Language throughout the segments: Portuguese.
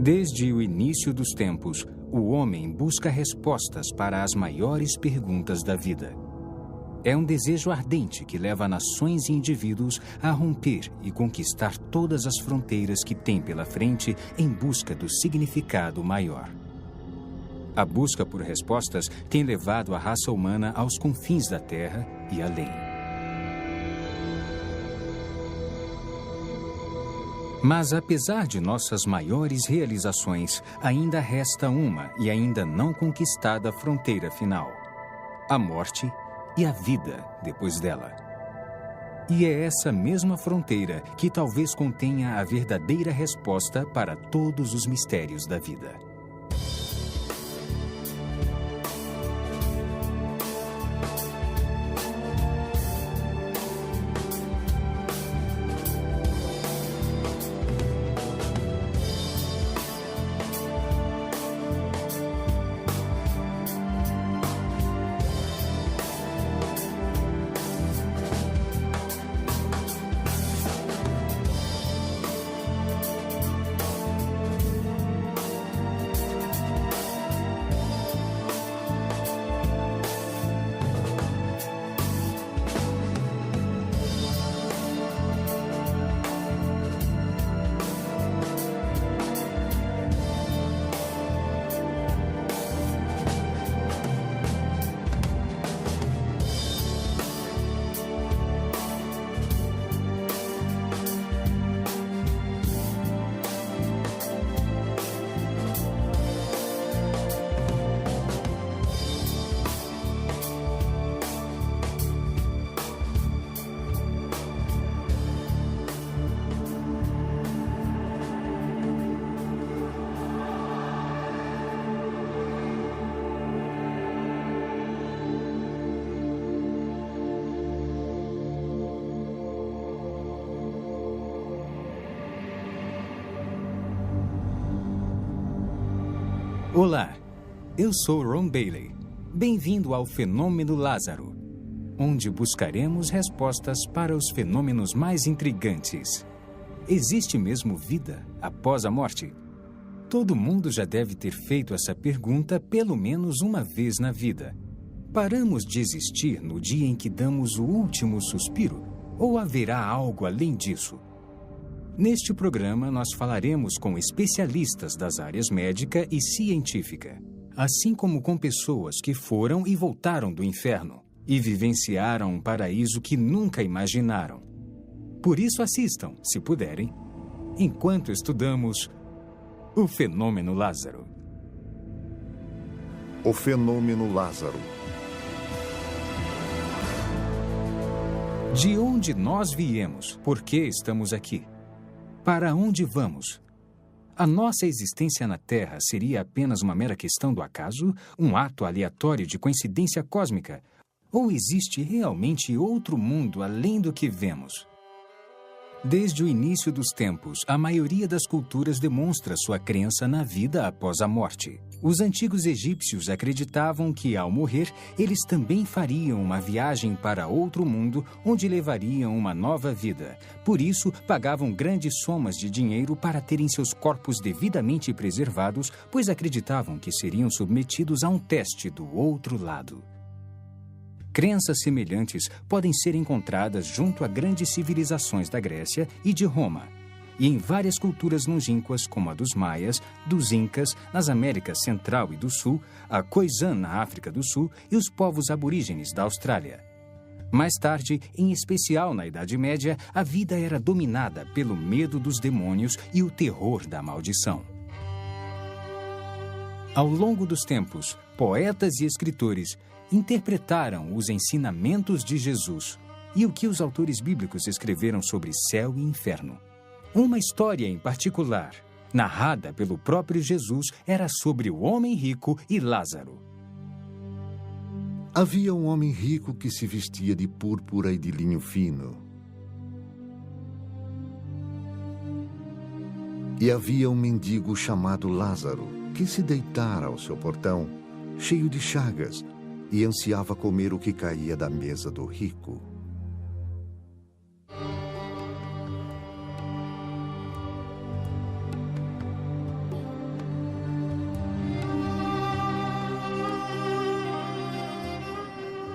Desde o início dos tempos, o homem busca respostas para as maiores perguntas da vida. É um desejo ardente que leva nações e indivíduos a romper e conquistar todas as fronteiras que tem pela frente em busca do significado maior. A busca por respostas tem levado a raça humana aos confins da Terra e além. Mas, apesar de nossas maiores realizações, ainda resta uma e ainda não conquistada fronteira final: a morte e a vida depois dela. E é essa mesma fronteira que talvez contenha a verdadeira resposta para todos os mistérios da vida. Olá, eu sou Ron Bailey. Bem-vindo ao Fenômeno Lázaro, onde buscaremos respostas para os fenômenos mais intrigantes. Existe mesmo vida após a morte? Todo mundo já deve ter feito essa pergunta pelo menos uma vez na vida. Paramos de existir no dia em que damos o último suspiro? Ou haverá algo além disso? Neste programa, nós falaremos com especialistas das áreas médica e científica, assim como com pessoas que foram e voltaram do inferno e vivenciaram um paraíso que nunca imaginaram. Por isso, assistam, se puderem, enquanto estudamos o Fenômeno Lázaro. O Fenômeno Lázaro. De onde nós viemos? Por que estamos aqui? Para onde vamos? A nossa existência na Terra seria apenas uma mera questão do acaso, um ato aleatório de coincidência cósmica? Ou existe realmente outro mundo além do que vemos? Desde o início dos tempos, a maioria das culturas demonstra sua crença na vida após a morte. Os antigos egípcios acreditavam que, ao morrer, eles também fariam uma viagem para outro mundo, onde levariam uma nova vida. Por isso, pagavam grandes somas de dinheiro para terem seus corpos devidamente preservados, pois acreditavam que seriam submetidos a um teste do outro lado. Crenças semelhantes podem ser encontradas junto a grandes civilizações da Grécia e de Roma, e em várias culturas longínquas, como a dos Maias, dos Incas, nas Américas Central e do Sul, a Khoisan na África do Sul e os povos aborígenes da Austrália. Mais tarde, em especial na Idade Média, a vida era dominada pelo medo dos demônios e o terror da maldição. Ao longo dos tempos, poetas e escritores interpretaram os ensinamentos de Jesus e o que os autores bíblicos escreveram sobre céu e inferno. Uma história em particular, narrada pelo próprio Jesus, era sobre o homem rico e Lázaro. Havia um homem rico que se vestia de púrpura e de linho fino. E havia um mendigo chamado Lázaro, que se deitara ao seu portão, cheio de chagas, e ansiava comer o que caía da mesa do rico.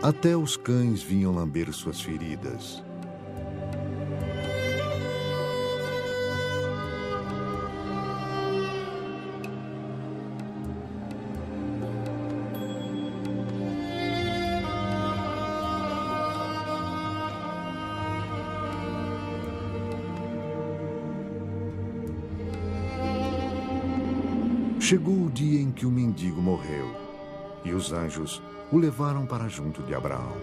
Até os cães vinham lamber suas feridas. Chegou o dia em que o mendigo morreu, e os anjos o levaram para junto de Abraão.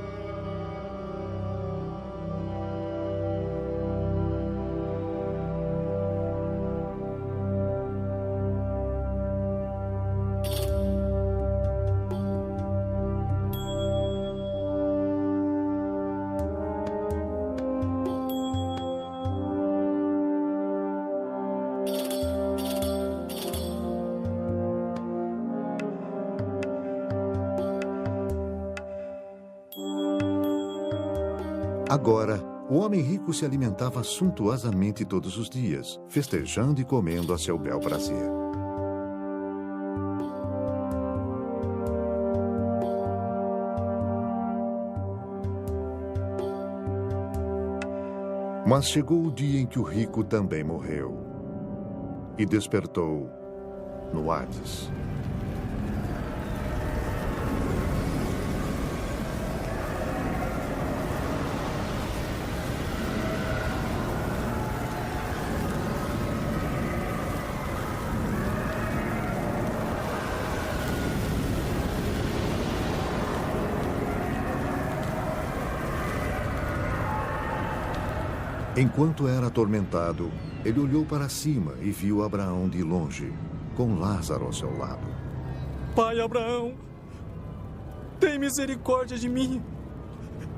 Agora, o homem rico se alimentava suntuosamente todos os dias, festejando e comendo a seu bel prazer. Mas chegou o dia em que o rico também morreu e despertou no Hades. Enquanto era atormentado, ele olhou para cima e viu Abraão de longe, com Lázaro ao seu lado. Pai Abraão, tem misericórdia de mim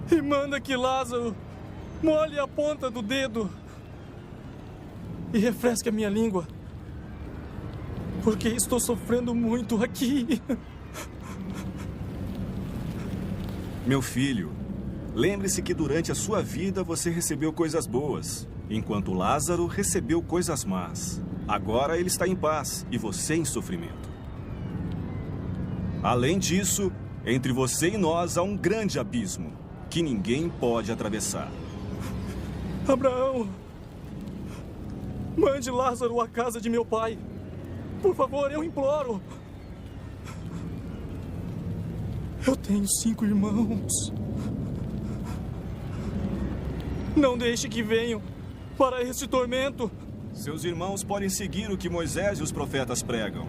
e manda que Lázaro molhe a ponta do dedo e refresque a minha língua, porque estou sofrendo muito aqui. Meu filho, lembre-se que durante a sua vida você recebeu coisas boas, enquanto Lázaro recebeu coisas más. Agora ele está em paz e você em sofrimento. Além disso, entre você e nós há um grande abismo que ninguém pode atravessar. Abraão, mande Lázaro à casa de meu pai. Por favor, eu imploro. Eu tenho 5 irmãos. Não deixe que venham para este tormento. Seus irmãos podem seguir o que Moisés e os profetas pregam.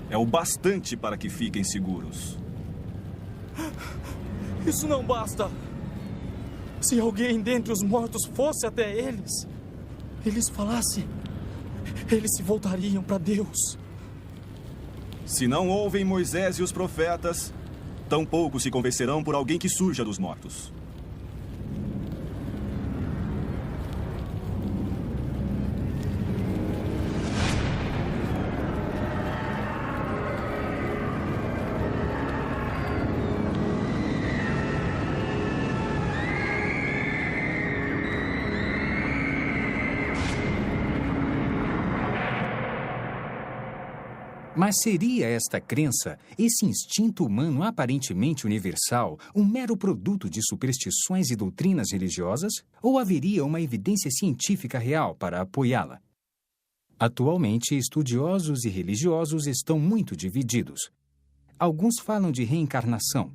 É o bastante para que fiquem seguros. Isso não basta. Se alguém dentre os mortos fosse até eles, eles falassem, eles se voltariam para Deus. Se não ouvem Moisés e os profetas, tampouco se convencerão por alguém que surja dos mortos. Mas seria esta crença, esse instinto humano aparentemente universal, um mero produto de superstições e doutrinas religiosas? Ou haveria uma evidência científica real para apoiá-la? Atualmente, estudiosos e religiosos estão muito divididos. Alguns falam de reencarnação,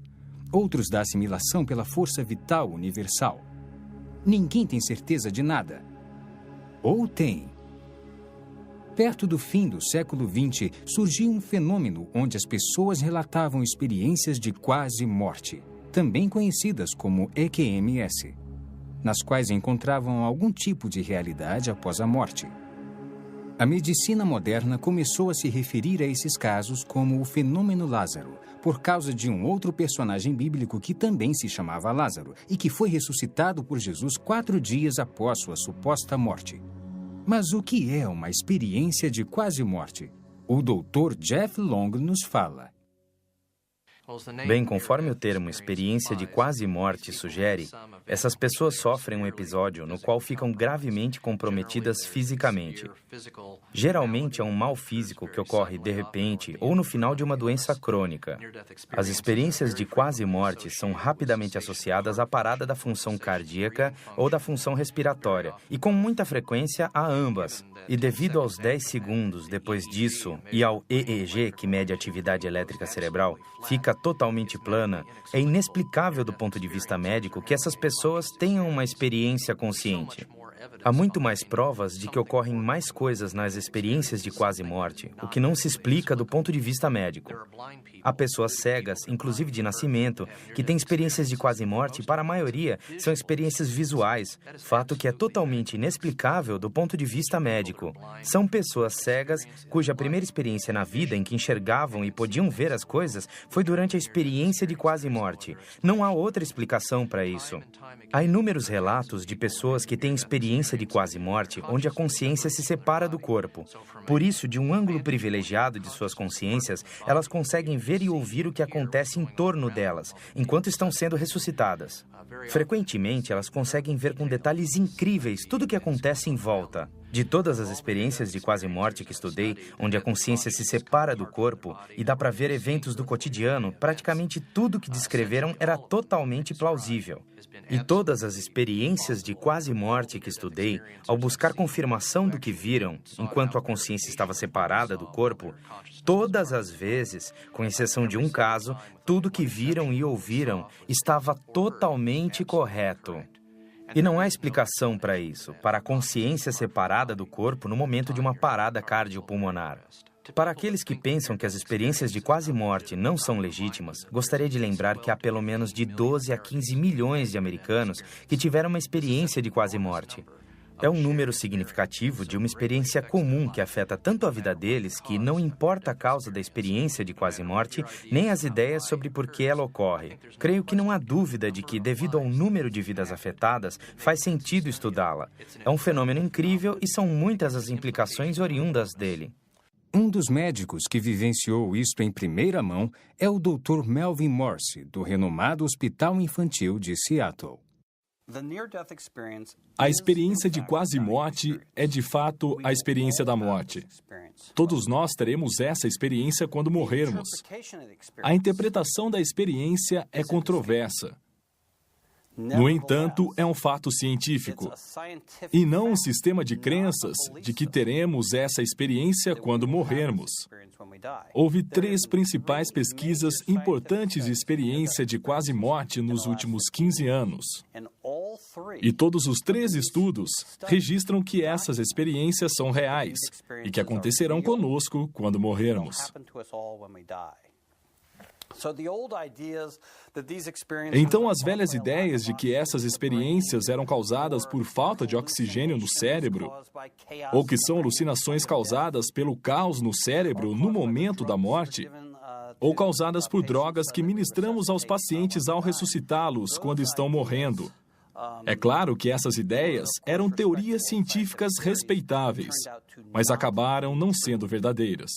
outros da assimilação pela força vital universal. Ninguém tem certeza de nada. Ou tem? Perto do fim do século XX, surgiu um fenômeno onde as pessoas relatavam experiências de quase morte, também conhecidas como EQMS, nas quais encontravam algum tipo de realidade após a morte. A medicina moderna começou a se referir a esses casos como o fenômeno Lázaro, por causa de um outro personagem bíblico que também se chamava Lázaro e que foi ressuscitado por Jesus 4 dias após sua suposta morte. Mas o que é uma experiência de quase morte? O Dr. Jeff Long nos fala. Bem, conforme o termo experiência de quase morte sugere, essas pessoas sofrem um episódio no qual ficam gravemente comprometidas fisicamente. Geralmente é um mal físico que ocorre de repente ou no final de uma doença crônica. As experiências de quase morte são rapidamente associadas à parada da função cardíaca ou da função respiratória, e com muita frequência a ambas. E devido aos 10 segundos depois disso e ao EEG, que mede a atividade elétrica cerebral, fica totalmente plana, é inexplicável do ponto de vista médico que essas pessoas tenham uma experiência consciente. Há muito mais provas de que ocorrem mais coisas nas experiências de quase morte, o que não se explica do ponto de vista médico. Há pessoas cegas, inclusive de nascimento, que têm experiências de quase morte e, para a maioria, são experiências visuais, fato que é totalmente inexplicável do ponto de vista médico. São pessoas cegas cuja primeira experiência na vida em que enxergavam e podiam ver as coisas foi durante a experiência de quase morte. Não há outra explicação para isso. Há inúmeros relatos de pessoas que têm experiência de quase morte onde a consciência se separa do corpo. Por isso, de um ângulo privilegiado de suas consciências, elas conseguem ver e ouvir o que acontece em torno delas, enquanto estão sendo ressuscitadas. Frequentemente, elas conseguem ver com detalhes incríveis tudo o que acontece em volta. De todas as experiências de quase morte que estudei, onde a consciência se separa do corpo e dá para ver eventos do cotidiano, praticamente tudo que descreveram era totalmente plausível. E todas as experiências de quase morte que estudei, ao buscar confirmação do que viram, enquanto a consciência estava separada do corpo, todas as vezes, com exceção de um caso, tudo que viram e ouviram estava totalmente correto. E não há explicação para isso, para a consciência separada do corpo no momento de uma parada cardiopulmonar. Para aqueles que pensam que as experiências de quase morte não são legítimas, gostaria de lembrar que há pelo menos de 12 a 15 milhões de americanos que tiveram uma experiência de quase morte. É um número significativo de uma experiência comum que afeta tanto a vida deles que não importa a causa da experiência de quase morte, nem as ideias sobre por que ela ocorre. Creio que não há dúvida de que, devido ao número de vidas afetadas, faz sentido estudá-la. É um fenômeno incrível e são muitas as implicações oriundas dele. Um dos médicos que vivenciou isto em primeira mão é o Dr. Melvin Morse, do renomado Hospital Infantil de Seattle. A experiência de quase morte é, de fato, a experiência da morte. Todos nós teremos essa experiência quando morrermos. A interpretação da experiência é controversa. No entanto, é um fato científico, e não um sistema de crenças de que teremos essa experiência quando morrermos. Houve 3 principais pesquisas importantes de experiência de quase morte nos últimos 15 anos. E todos os 3 estudos registram que essas experiências são reais e que acontecerão conosco quando morrermos. Então, as velhas ideias de que essas experiências eram causadas por falta de oxigênio no cérebro, ou que são alucinações causadas pelo caos no cérebro no momento da morte, ou causadas por drogas que ministramos aos pacientes ao ressuscitá-los quando estão morrendo. É claro que essas ideias eram teorias científicas respeitáveis, mas acabaram não sendo verdadeiras.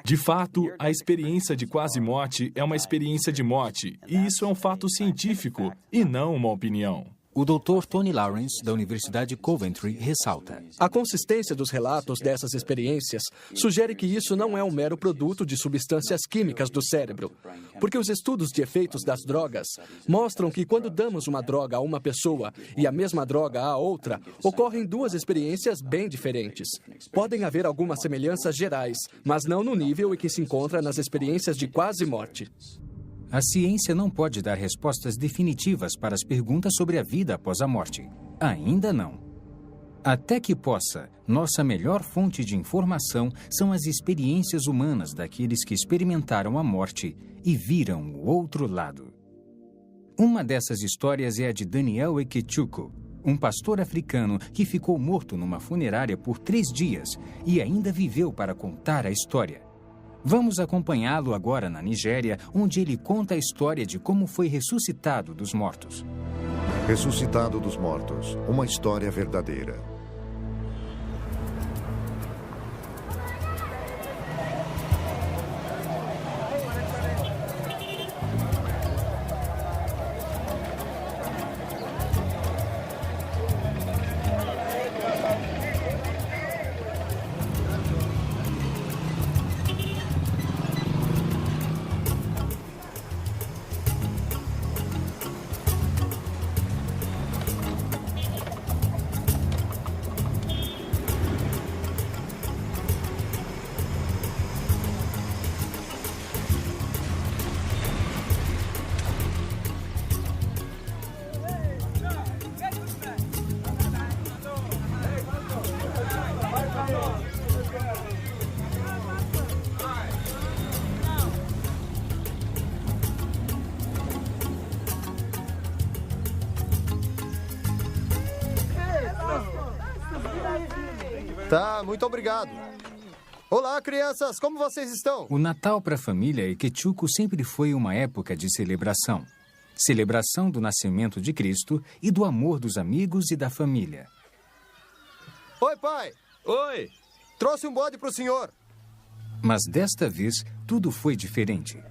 De fato, a experiência de quase morte é uma experiência de morte, e isso é um fato científico e não uma opinião. O Dr. Tony Lawrence, da Universidade Coventry, ressalta: a consistência dos relatos dessas experiências sugere que isso não é um mero produto de substâncias químicas do cérebro, porque os estudos de efeitos das drogas mostram que quando damos uma droga a uma pessoa e a mesma droga a outra, ocorrem 2 experiências bem diferentes. Podem haver algumas semelhanças gerais, mas não no nível em que se encontra nas experiências de quase morte. A ciência não pode dar respostas definitivas para as perguntas sobre a vida após a morte. Ainda não. Até que possa, nossa melhor fonte de informação são as experiências humanas daqueles que experimentaram a morte e viram o outro lado. Uma dessas histórias é a de Daniel Ekechuko, um pastor africano que ficou morto numa funerária por 3 dias e ainda viveu para contar a história. Vamos acompanhá-lo agora na Nigéria, onde ele conta a história de como foi ressuscitado dos mortos. Ressuscitado dos mortos, uma história verdadeira. Tá, muito obrigado. Olá, crianças, como vocês estão? O Natal para a família Ikechukwu sempre foi uma época de celebração. Celebração do nascimento de Cristo e do amor dos amigos e da família. Oi, pai. Oi! Trouxe um bode para o senhor. Mas desta vez, tudo foi diferente.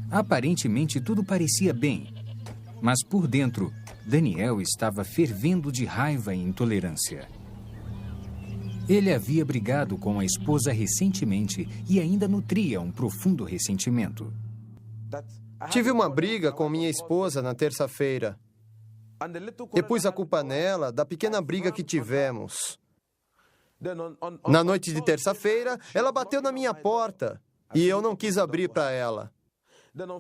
Aparentemente, tudo parecia bem. Mas por dentro, Daniel estava fervendo de raiva e intolerância. Ele havia brigado com a esposa recentemente e ainda nutria um profundo ressentimento. Tive uma briga com minha esposa na terça-feira. E pus a culpa nela da pequena briga que tivemos. Na noite de terça-feira, ela bateu na minha porta e eu não quis abrir para ela.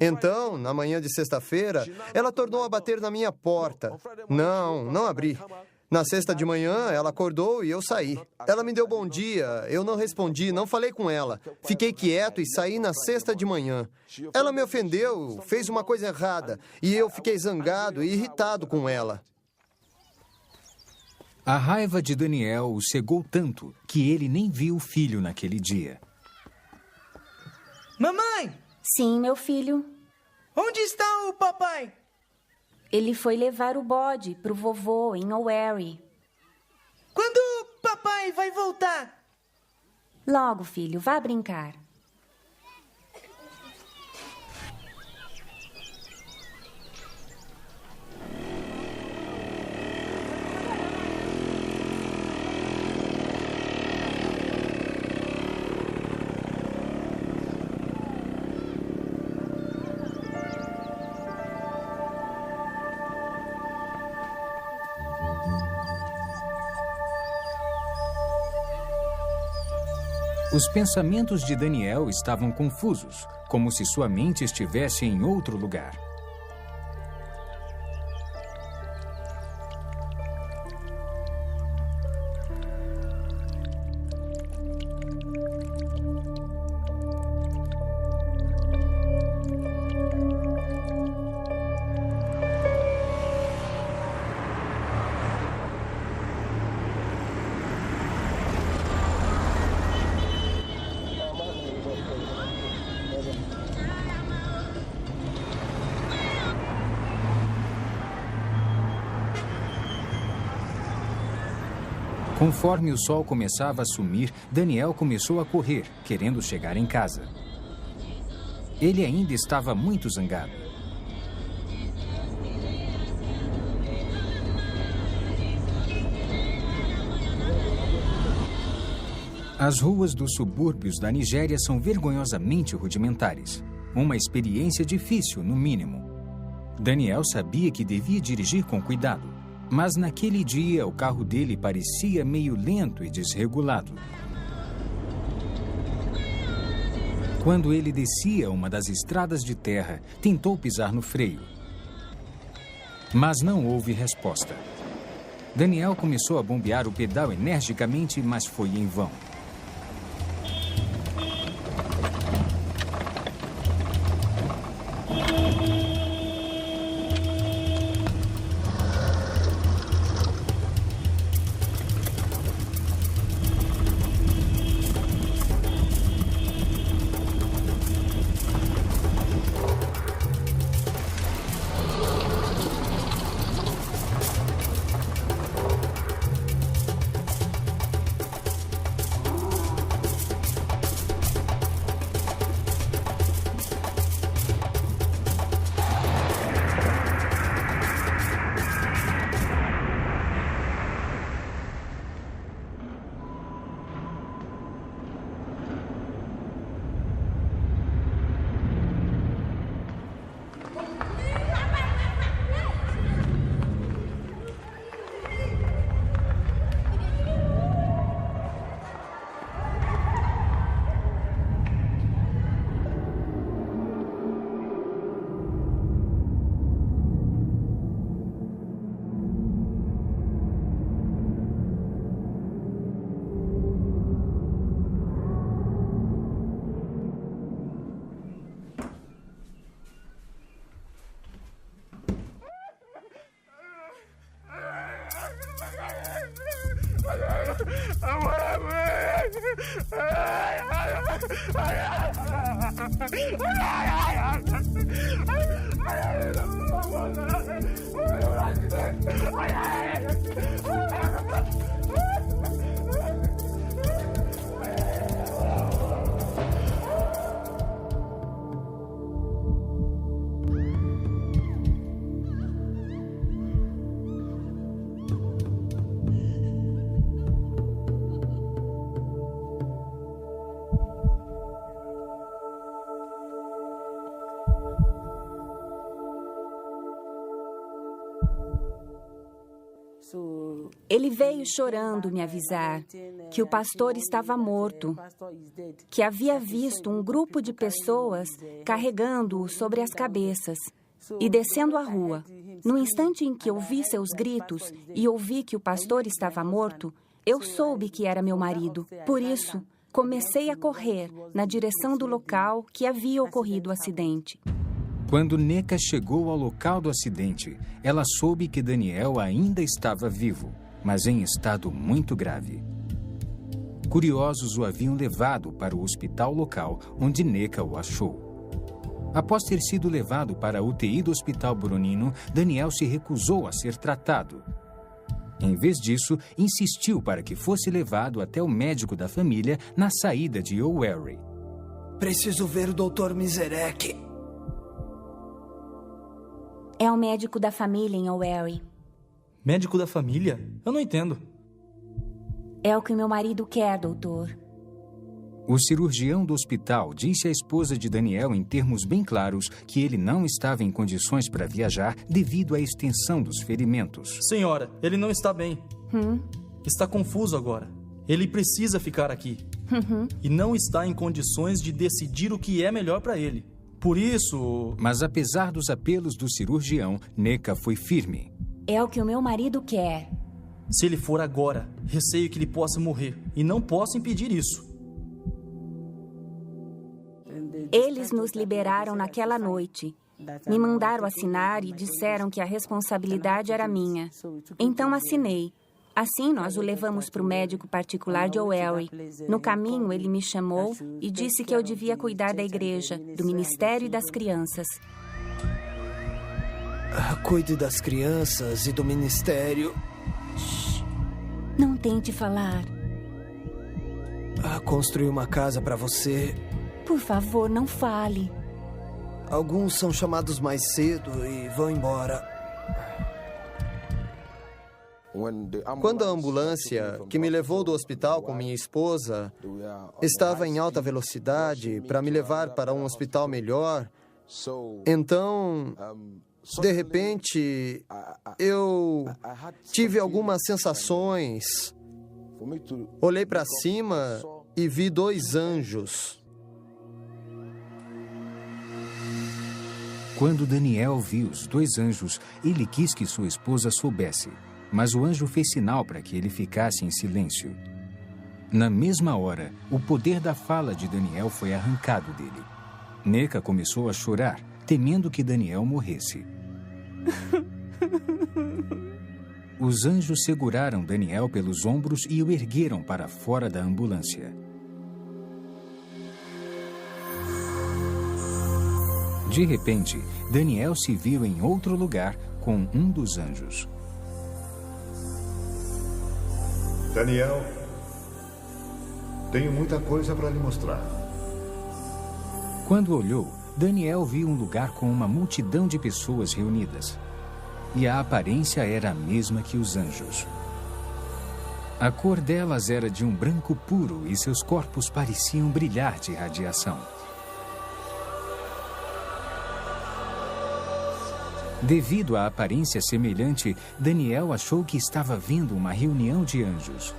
Então, na manhã de sexta-feira, ela tornou a bater na minha porta. Não abri. Na sexta de manhã, ela acordou e eu saí. Ela me deu bom dia, eu não respondi, não falei com ela. Fiquei quieto e saí na sexta de manhã. Ela me ofendeu, fez uma coisa errada, e eu fiquei zangado e irritado com ela. A raiva de Daniel o cegou tanto que ele nem viu o filho naquele dia. Mamãe! Sim, meu filho. Onde está o papai? Ele foi levar o bode para o vovô em Oweri. Quando o papai vai voltar? Logo, filho, vá brincar. Os pensamentos de Daniel estavam confusos, como se sua mente estivesse em outro lugar. Conforme o sol começava a sumir, Daniel começou a correr, querendo chegar em casa. Ele ainda estava muito zangado. As ruas dos subúrbios da Nigéria são vergonhosamente rudimentares. Uma experiência difícil, no mínimo. Daniel sabia que devia dirigir com cuidado. Mas naquele dia, o carro dele parecia meio lento e desregulado. Quando ele descia uma das estradas de terra, tentou pisar no freio. Mas não houve resposta. Daniel começou a bombear o pedal energicamente, mas foi em vão. Ele veio chorando me avisar que o pastor estava morto, que havia visto um grupo de pessoas carregando-o sobre as cabeças e descendo a rua. No instante em que ouvi seus gritos e ouvi que o pastor estava morto, eu soube que era meu marido. Por isso, comecei a correr na direção do local que havia ocorrido o acidente. Quando Neca chegou ao local do acidente, ela soube que Daniel ainda estava vivo, mas em estado muito grave. Curiosos o haviam levado para o hospital local, onde Neca o achou. Após ter sido levado para a UTI do Hospital Boronino, Daniel se recusou a ser tratado. Em vez disso, insistiu para que fosse levado até o médico da família na saída de O'Wary. Preciso ver o Dr. Miserec. É o médico da família em O'Wary. Médico da família? Eu não entendo. É o que meu marido quer, doutor. O cirurgião do hospital disse à esposa de Daniel em termos bem claros que ele não estava em condições para viajar devido à extensão dos ferimentos. Senhora, ele não está bem. Está confuso agora. Ele precisa ficar aqui. E não está em condições de decidir o que é melhor para ele. Por isso... Mas apesar dos apelos do cirurgião, Neca foi firme. É o que o meu marido quer. Se ele for agora, receio que ele possa morrer. E não posso impedir isso. Eles nos liberaram naquela noite. Me mandaram assinar e disseram que a responsabilidade era minha. Então assinei. Assim, nós o levamos para o médico particular de O'Wary. No caminho, ele me chamou e disse que eu devia cuidar da igreja, do ministério e das crianças. Cuide das crianças e do ministério. Não tente falar. Construí uma casa para você. Por favor, não fale. Alguns são chamados mais cedo e vão embora. Quando a ambulância que me levou do hospital com minha esposa estava em alta velocidade para me levar para um hospital melhor, então, de repente, eu tive algumas sensações. Olhei para cima e vi 2 anjos. Quando Daniel viu os 2 anjos, ele quis que sua esposa soubesse. Mas o anjo fez sinal para que ele ficasse em silêncio. Na mesma hora, o poder da fala de Daniel foi arrancado dele. Neca começou a chorar, temendo que Daniel morresse. Os anjos seguraram Daniel pelos ombros e o ergueram para fora da ambulância. De repente, Daniel se viu em outro lugar com um dos anjos. Daniel, tenho muita coisa para lhe mostrar. Quando olhou, Daniel viu um lugar com uma multidão de pessoas reunidas. E a aparência era a mesma que os anjos. A cor delas era de um branco puro e seus corpos pareciam brilhar de radiação. Devido à aparência semelhante, Daniel achou que estava vendo uma reunião de anjos.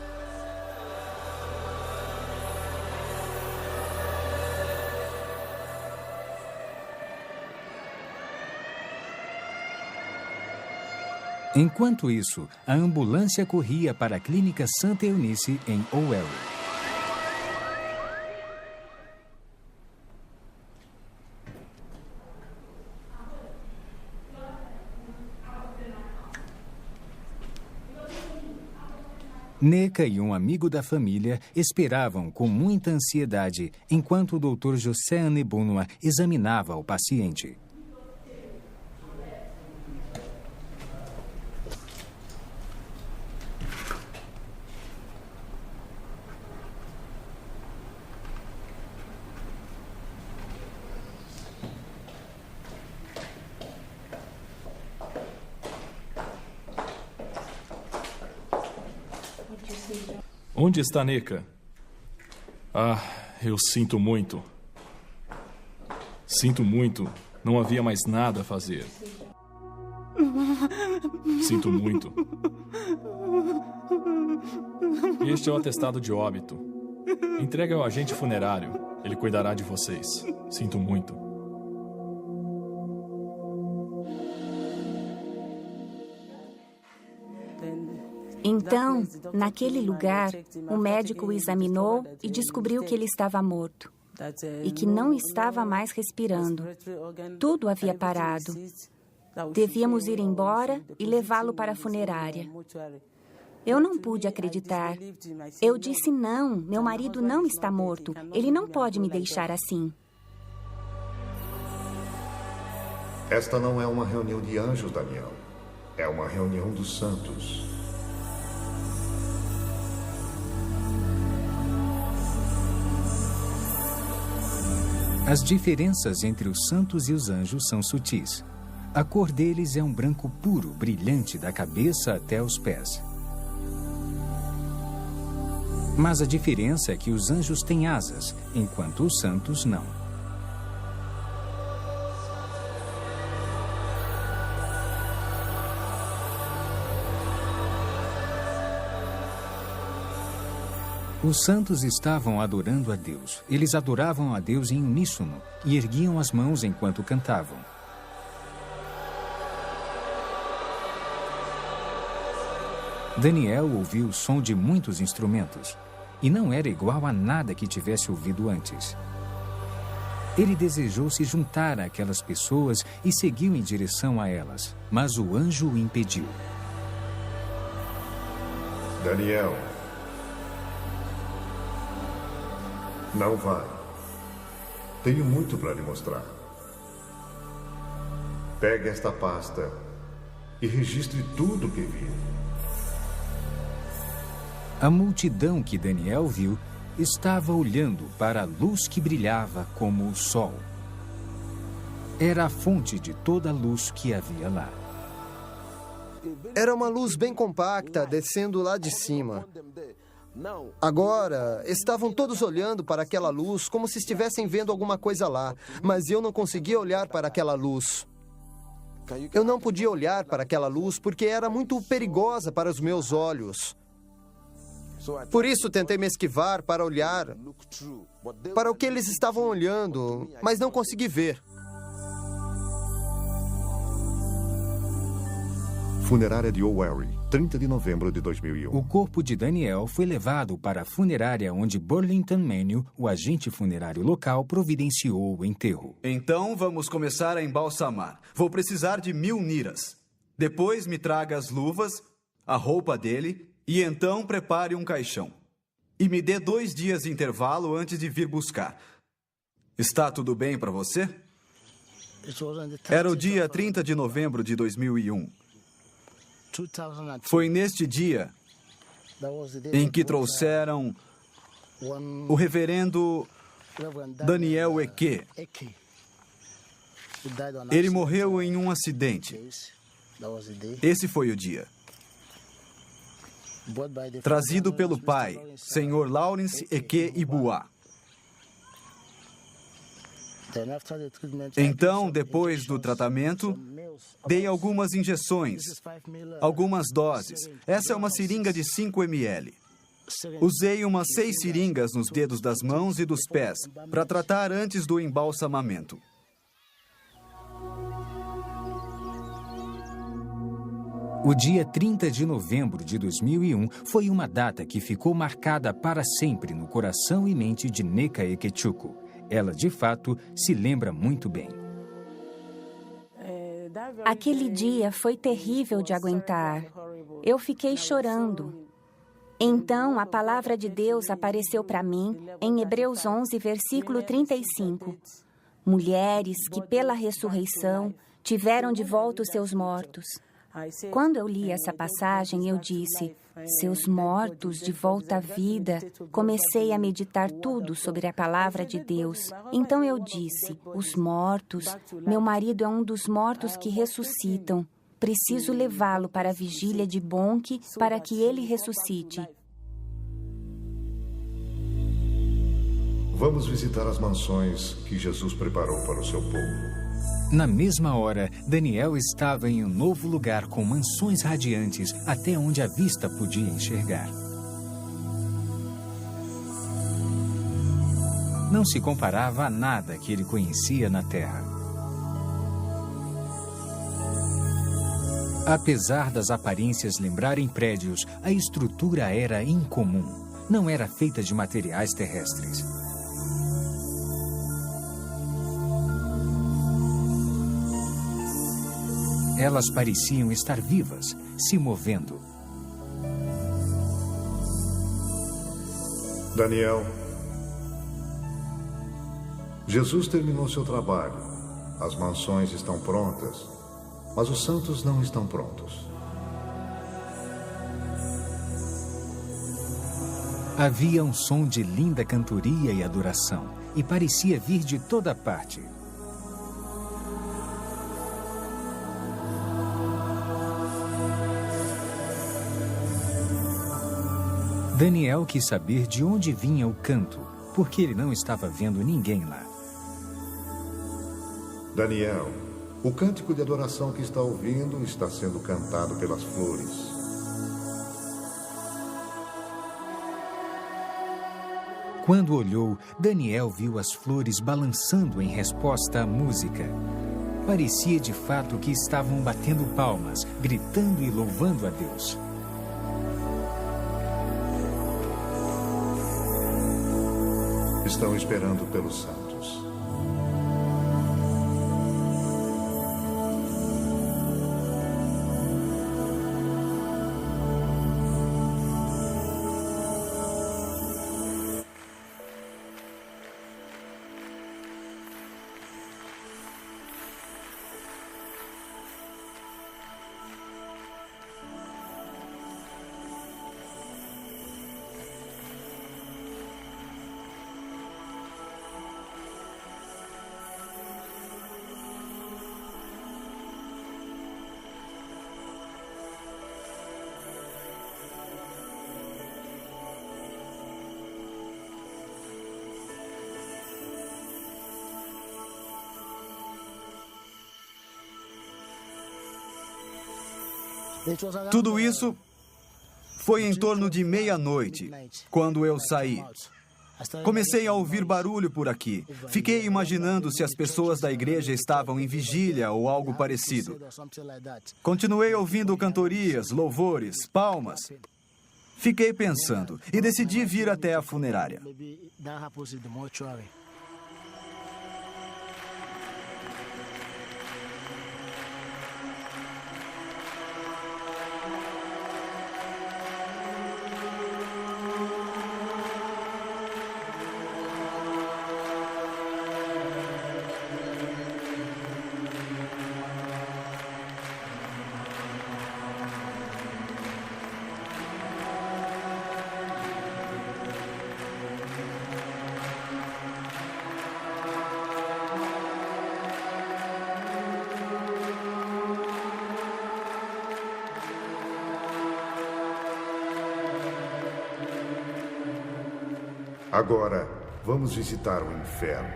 Enquanto isso, a ambulância corria para a clínica Santa Eunice, em O'Wary. Neca e um amigo da família esperavam com muita ansiedade enquanto o Dr. José Anebunua examinava o paciente. Onde está Neca? Ah, eu sinto muito. Sinto muito. Não havia mais nada a fazer. Sinto muito. Este é o atestado de óbito. Entregue ao agente funerário. Ele cuidará de vocês. Sinto muito. Então, naquele lugar, o médico o examinou e descobriu que ele estava morto e que não estava mais respirando. Tudo havia parado. Devíamos ir embora e levá-lo para a funerária. Eu não pude acreditar. Eu disse não, meu marido não está morto. Ele não pode me deixar assim. Esta não é uma reunião de anjos, Daniel. É uma reunião dos santos. As diferenças entre os santos e os anjos são sutis. A cor deles é um branco puro, brilhante da cabeça até os pés. Mas a diferença é que os anjos têm asas, enquanto os santos não. Os santos estavam adorando a Deus. Eles adoravam a Deus em uníssono e erguiam as mãos enquanto cantavam. Daniel ouviu o som de muitos instrumentos e não era igual a nada que tivesse ouvido antes. Ele desejou se juntar àquelas pessoas e seguiu em direção a elas, mas o anjo o impediu. Daniel, não vai. Tenho muito para lhe mostrar. Pegue esta pasta e registre tudo o que viu. A multidão que Daniel viu estava olhando para a luz que brilhava como o sol. Era a fonte de toda a luz que havia lá. Era uma luz bem compacta, descendo lá de cima. Agora, estavam todos olhando para aquela luz como se estivessem vendo alguma coisa lá, mas eu não conseguia olhar para aquela luz. Eu não podia olhar para aquela luz porque era muito perigosa para os meus olhos. Por isso tentei me esquivar para olhar para o que eles estavam olhando, mas não consegui ver. Funerária de Owerri, 30 de novembro de 2001. O corpo de Daniel foi levado para a funerária onde Burlington Manio, o agente funerário local, providenciou o enterro. Então vamos começar a embalsamar. Vou precisar de 1000 niras. Depois me traga as luvas, a roupa dele e então prepare um caixão. E me dê 2 dias de intervalo antes de vir buscar. Está tudo bem para você? Era o dia 30 de novembro de 2001. Foi neste dia em que trouxeram o reverendo Daniel Eke. Ele morreu em um acidente. Esse foi o dia. Trazido pelo pai, Sr. Lawrence Eke Ibua. Então, depois do tratamento, dei algumas injeções, algumas doses. Essa é uma seringa de 5 ml. Usei umas 6 seringas nos dedos das mãos e dos pés para tratar antes do embalsamamento. O dia 30 de novembro de 2001 foi uma data que ficou marcada para sempre no coração e mente de Neca Ekechukwu. Ela, de fato, se lembra muito bem. Aquele dia foi terrível de aguentar. Eu fiquei chorando. Então, a palavra de Deus apareceu para mim em Hebreus 11, versículo 35. Mulheres que, pela ressurreição, tiveram de volta os seus mortos. Quando eu li essa passagem, eu disse, seus mortos de volta à vida. Comecei a meditar tudo sobre a palavra de Deus. Então eu disse, os mortos, meu marido é um dos mortos que ressuscitam. Preciso levá-lo para a vigília de Bonk para que ele ressuscite. Vamos visitar as mansões que Jesus preparou para o seu povo. Na mesma hora, Daniel estava em um novo lugar com mansões radiantes até onde a vista podia enxergar. Não se comparava a nada que ele conhecia na terra. Apesar das aparências lembrarem prédios, a estrutura era incomum. Não era feita de materiais terrestres. Elas pareciam estar vivas, se movendo. Daniel, Jesus terminou seu trabalho. As mansões estão prontas, mas os santos não estão prontos. Havia um som de linda cantoria e adoração, e parecia vir de toda parte. Daniel quis saber de onde vinha o canto, porque ele não estava vendo ninguém lá. Daniel, o cântico de adoração que está ouvindo está sendo cantado pelas flores. Quando olhou, Daniel viu as flores balançando em resposta à música. Parecia de fato que estavam batendo palmas, gritando e louvando a Deus. Estão esperando pelos santos. Tudo isso foi em torno de meia-noite, quando eu saí. Comecei a ouvir barulho por aqui. Fiquei imaginando se as pessoas da igreja estavam em vigília ou algo parecido. Continuei ouvindo cantorias, louvores, palmas. Fiquei pensando e decidi vir até a funerária. Agora, vamos visitar o inferno.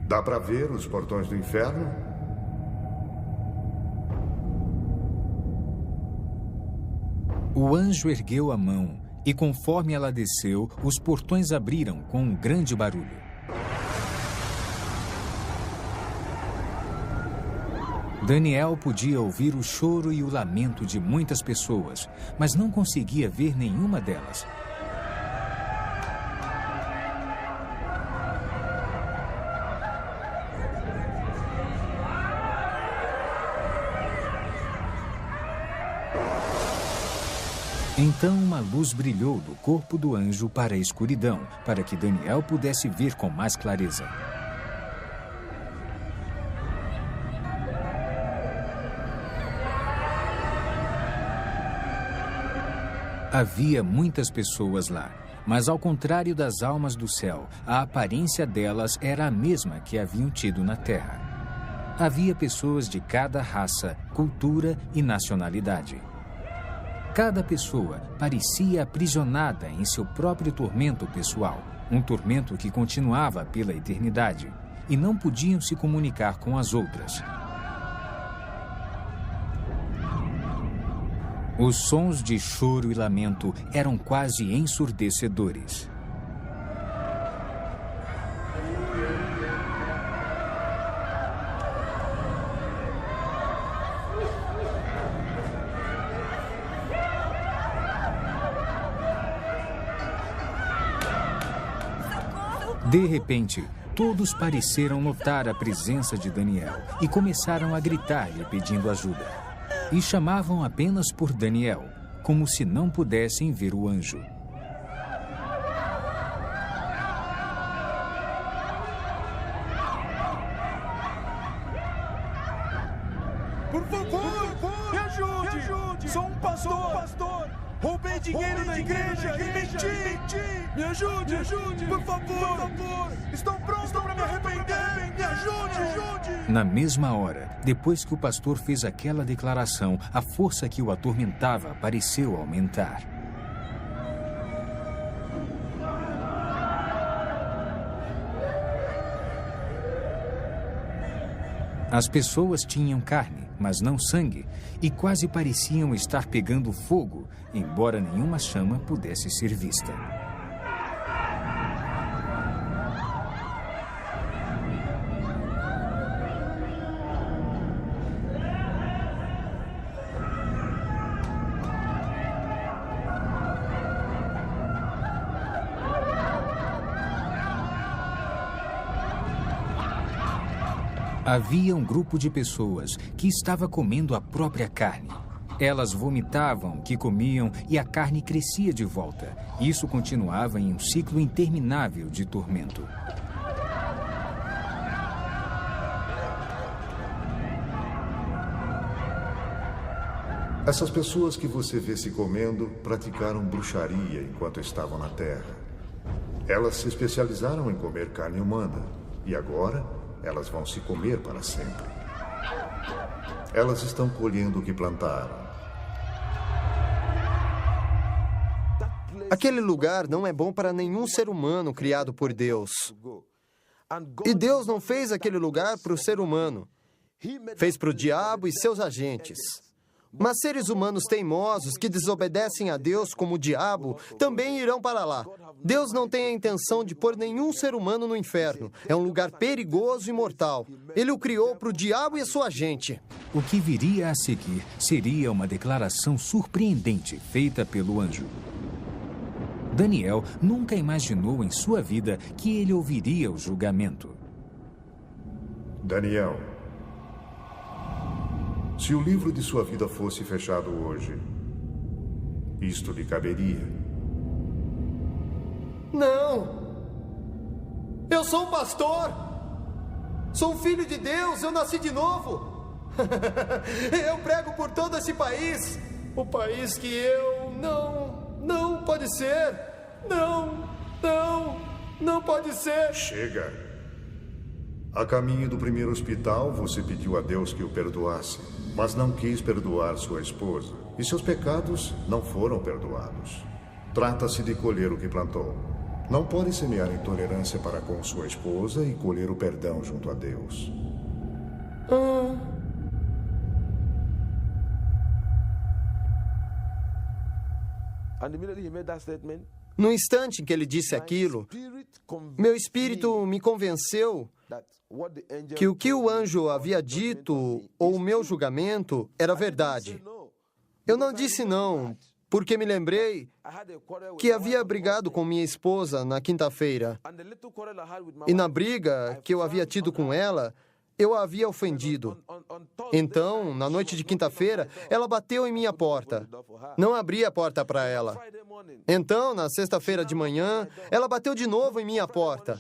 Dá para ver os portões do inferno? O anjo ergueu a mão e, conforme ela desceu, os portões abriram com um grande barulho. Daniel podia ouvir o choro e o lamento de muitas pessoas, mas não conseguia ver nenhuma delas. Então uma luz brilhou do corpo do anjo para a escuridão, para que Daniel pudesse ver com mais clareza. Havia muitas pessoas lá, mas ao contrário das almas do céu, a aparência delas era a mesma que haviam tido na terra. Havia pessoas de cada raça, cultura e nacionalidade. Cada pessoa parecia aprisionada em seu próprio tormento pessoal, um tormento que continuava pela eternidade, e não podiam se comunicar com as outras. Os sons de choro e lamento eram quase ensurdecedores. De repente, todos pareceram notar a presença de Daniel e começaram a gritar-lhe pedindo ajuda. E chamavam apenas por Daniel, como se não pudessem ver o anjo. Por favor, me ajude! Sou um pastor! Roubei dinheiro da igreja e menti! Me ajude! Por favor! Estou pronto para me arrepender! Me ajude! Na mesma hora, depois que o pastor fez aquela declaração, a força que o atormentava pareceu aumentar. As pessoas tinham carne, mas não sangue, e quase pareciam estar pegando fogo, embora nenhuma chama pudesse ser vista. Havia um grupo de pessoas que estava comendo a própria carne. Elas vomitavam o que comiam e a carne crescia de volta. Isso continuava em um ciclo interminável de tormento. Essas pessoas que você vê se comendo praticaram bruxaria enquanto estavam na Terra. Elas se especializaram em comer carne humana e agora elas vão se comer para sempre. Elas estão colhendo o que plantaram. Aquele lugar não é bom para nenhum ser humano criado por Deus. E Deus não fez aquele lugar para o ser humano. Fez para o diabo e seus agentes. Mas seres humanos teimosos que desobedecem a Deus como o diabo também irão para lá. Deus não tem a intenção de pôr nenhum ser humano no inferno. É um lugar perigoso e mortal. Ele o criou para o diabo e a sua gente. O que viria a seguir seria uma declaração surpreendente feita pelo anjo. Daniel nunca imaginou em sua vida que ele ouviria o julgamento. Daniel, se o livro de sua vida fosse fechado hoje, isto lhe caberia? Não! Eu sou um pastor! Sou um filho de Deus, eu nasci de novo! Eu prego por todo esse país! O país que eu... Não pode ser! Não pode ser! Chega! A caminho do primeiro hospital, você pediu a Deus que o perdoasse, mas não quis perdoar sua esposa, e seus pecados não foram perdoados. Trata-se de colher o que plantou. Não pode semear intolerância para com sua esposa e colher o perdão junto a Deus. No instante em que ele disse aquilo, meu espírito me convenceu que o que o anjo havia dito, ou o meu julgamento, era verdade. Eu não disse não, porque me lembrei que havia brigado com minha esposa na quinta-feira. E na briga que eu havia tido com ela, eu a havia ofendido. Então, na noite de quinta-feira, ela bateu em minha porta. Não abri a porta para ela. Então, na sexta-feira de manhã, ela bateu de novo em minha porta.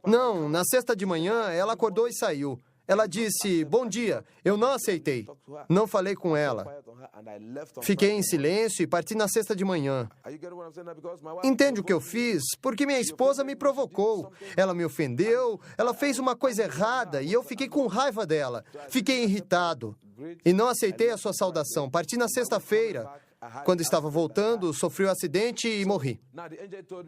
Não, na sexta de manhã, ela acordou e saiu. Ela disse, bom dia. Eu não aceitei. Não falei com ela. Fiquei em silêncio e parti na sexta de manhã. Entende o que eu fiz? Porque minha esposa me provocou. Ela me ofendeu, ela fez uma coisa errada e eu fiquei com raiva dela. Fiquei irritado. E não aceitei a sua saudação. Parti na sexta-feira. Quando estava voltando, sofri um acidente e morri.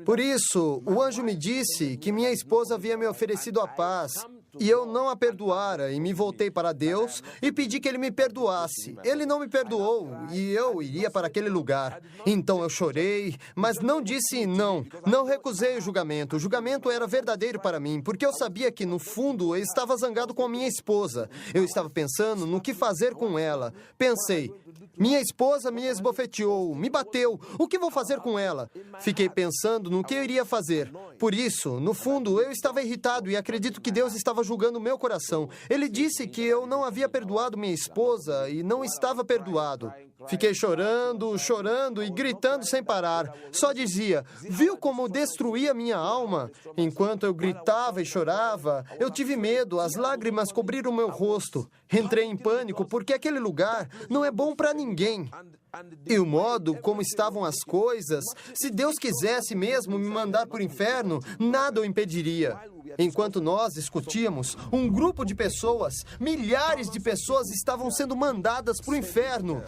Por isso, o anjo me disse que minha esposa havia me oferecido a paz e eu não a perdoara, e me voltei para Deus e pedi que Ele me perdoasse. Ele não me perdoou e eu iria para aquele lugar. Então eu chorei, mas não disse não. Não recusei o julgamento. O julgamento era verdadeiro para mim, porque eu sabia que, no fundo, eu estava zangado com a minha esposa. Eu estava pensando no que fazer com ela. Pensei, minha esposa me esbofeteou, me bateu. O que vou fazer com ela? Fiquei pensando no que eu iria fazer. Por isso, no fundo, eu estava irritado e acredito que Deus estava julgando o meu coração. Ele disse que eu não havia perdoado minha esposa e não estava perdoado. Fiquei chorando, chorando e gritando sem parar. Só dizia, viu como destruía minha alma? Enquanto eu gritava e chorava, eu tive medo, as lágrimas cobriram meu rosto. Entrei em pânico porque aquele lugar não é bom para ninguém. E o modo como estavam as coisas, se Deus quisesse mesmo me mandar para o inferno, nada o impediria. Enquanto nós discutíamos, um grupo de pessoas, milhares de pessoas estavam sendo mandadas para o inferno.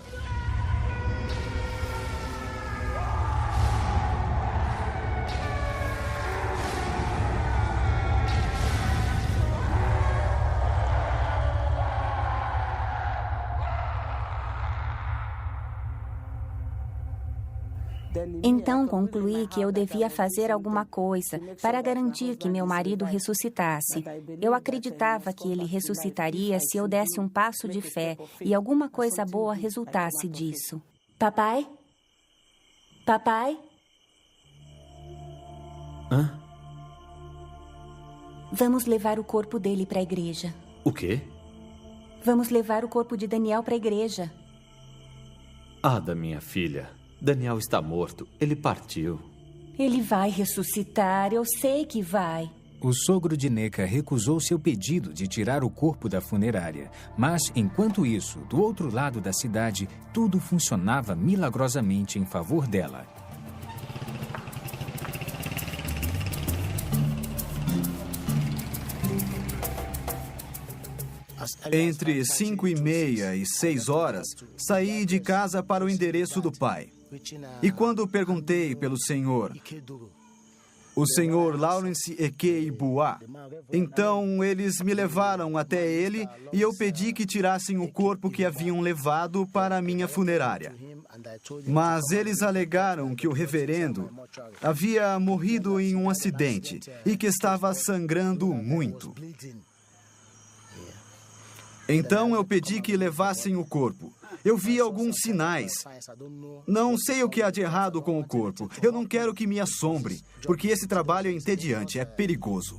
Então concluí que eu devia fazer alguma coisa para garantir que meu marido ressuscitasse. Eu acreditava que ele ressuscitaria se eu desse um passo de fé e alguma coisa boa resultasse disso. Papai? Papai? Hã? Vamos levar o corpo dele para a igreja. O quê? Vamos levar o corpo de Daniel para a igreja. Ada, minha filha. Daniel está morto. Ele partiu. Ele vai ressuscitar, eu sei que vai. O sogro de Neca recusou seu pedido de tirar o corpo da funerária. Mas, enquanto isso, do outro lado da cidade, tudo funcionava milagrosamente em favor dela. Entre 5:30 e 6 horas, saí de casa para o endereço do pai. E quando perguntei pelo senhor, o senhor Lawrence Ekei Bua, então eles me levaram até ele e eu pedi que tirassem o corpo que haviam levado para a minha funerária. Mas eles alegaram que o reverendo havia morrido em um acidente e que estava sangrando muito. Então eu pedi que levassem o corpo. Eu vi alguns sinais. Não sei o que há de errado com o corpo. Eu não quero que me assombre, porque esse trabalho é entediante, é perigoso.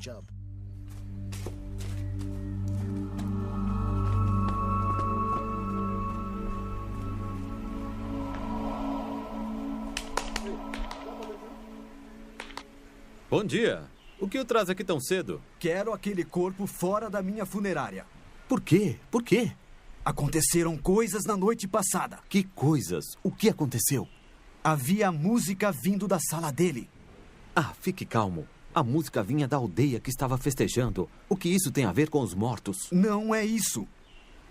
Bom dia. O que o traz aqui tão cedo? Quero aquele corpo fora da minha funerária. Por quê? Por quê? Aconteceram coisas na noite passada. Que coisas? O que aconteceu? Havia música vindo da sala dele. Ah, fique calmo. A música vinha da aldeia que estava festejando. O que isso tem a ver com os mortos? Não é isso.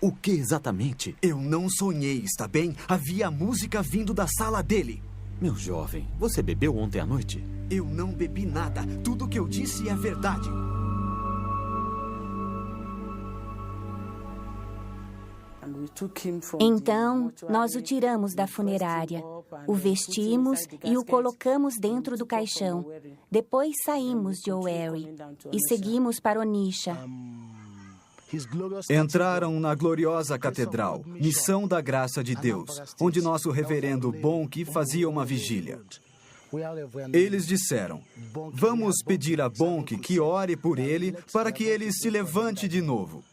O que exatamente? Eu não sonhei, está bem? Havia música vindo da sala dele. Meu jovem, você bebeu ontem à noite? Eu não bebi nada. Tudo o que eu disse é verdade. Então, nós o tiramos da funerária, o vestimos e o colocamos dentro do caixão. Depois saímos de Owerri e seguimos para Onisha. Entraram na gloriosa catedral, Missão da Graça de Deus, onde nosso reverendo Bonk fazia uma vigília. Eles disseram, vamos pedir a Bonk que ore por ele para que ele se levante de novo.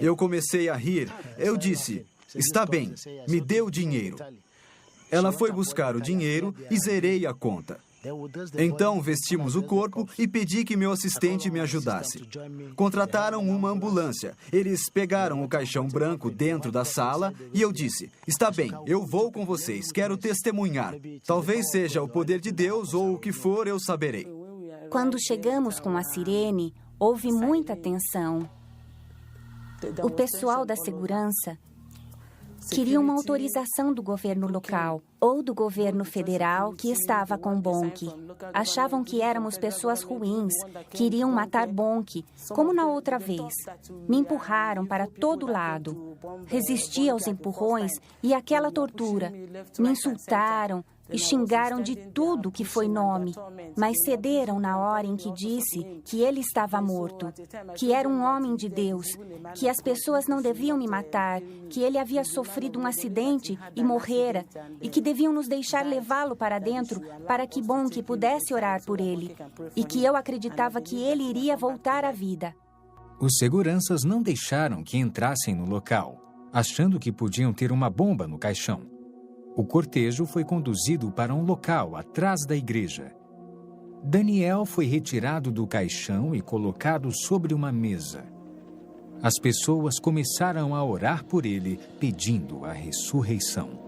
Eu comecei a rir. Eu disse, está bem, me dê o dinheiro. Ela foi buscar o dinheiro e zerei a conta. Então vestimos o corpo e pedi que meu assistente me ajudasse. Contrataram uma ambulância. Eles pegaram o caixão branco dentro da sala e eu disse, está bem, eu vou com vocês, quero testemunhar. Talvez seja o poder de Deus ou o que for, eu saberei. Quando chegamos com a sirene, houve muita tensão. O pessoal da segurança queria uma autorização do governo local ou do governo federal que estava com Bonk. Achavam que éramos pessoas ruins, queriam matar Bonk, como na outra vez. Me empurraram para todo lado. Resisti aos empurrões e àquela tortura. Me insultaram e xingaram de tudo que foi nome, mas cederam na hora em que disse que ele estava morto, que era um homem de Deus, que as pessoas não deviam me matar, que ele havia sofrido um acidente e morrera, e que deviam nos deixar levá-lo para dentro para que Bonk pudesse orar por ele, e que eu acreditava que ele iria voltar à vida. Os seguranças não deixaram que entrassem no local, achando que podiam ter uma bomba no caixão. O cortejo foi conduzido para um local atrás da igreja. Daniel foi retirado do caixão e colocado sobre uma mesa. As pessoas começaram a orar por ele, pedindo a ressurreição.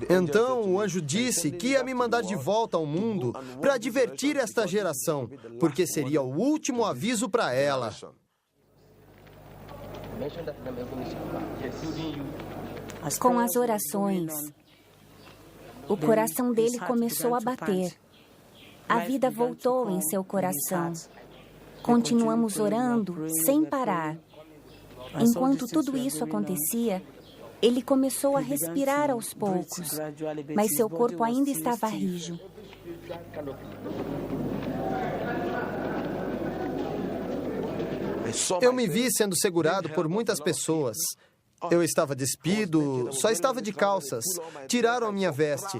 Então o anjo disse que ia me mandar de volta ao mundo para divertir esta geração, porque seria o último aviso para ela. Com as orações, o coração dele começou a bater. A vida voltou em seu coração. Continuamos orando sem parar. Enquanto tudo isso acontecia, ele começou a respirar aos poucos, mas seu corpo ainda estava rijo. Eu me vi sendo segurado por muitas pessoas. Eu estava despido, só estava de calças. Tiraram a minha veste.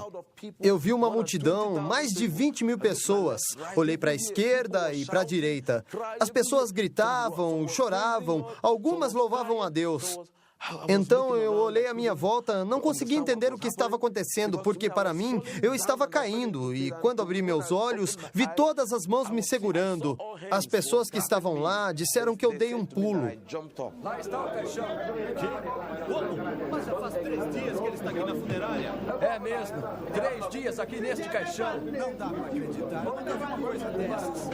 Eu vi uma multidão, mais de 20.000 pessoas. Olhei para a esquerda e para a direita. As pessoas gritavam, choravam, algumas louvavam a Deus. Então eu olhei à minha volta, não conseguia entender o que estava acontecendo, porque para mim eu estava caindo e quando abri meus olhos, vi todas as mãos me segurando. As pessoas que estavam lá disseram que eu dei um pulo. Lá está o caixão. Como? Mas já faz 3 dias que ele está aqui na funerária. É mesmo. 3 dias aqui neste caixão. Não dá para acreditar. Onde é uma coisa dessas?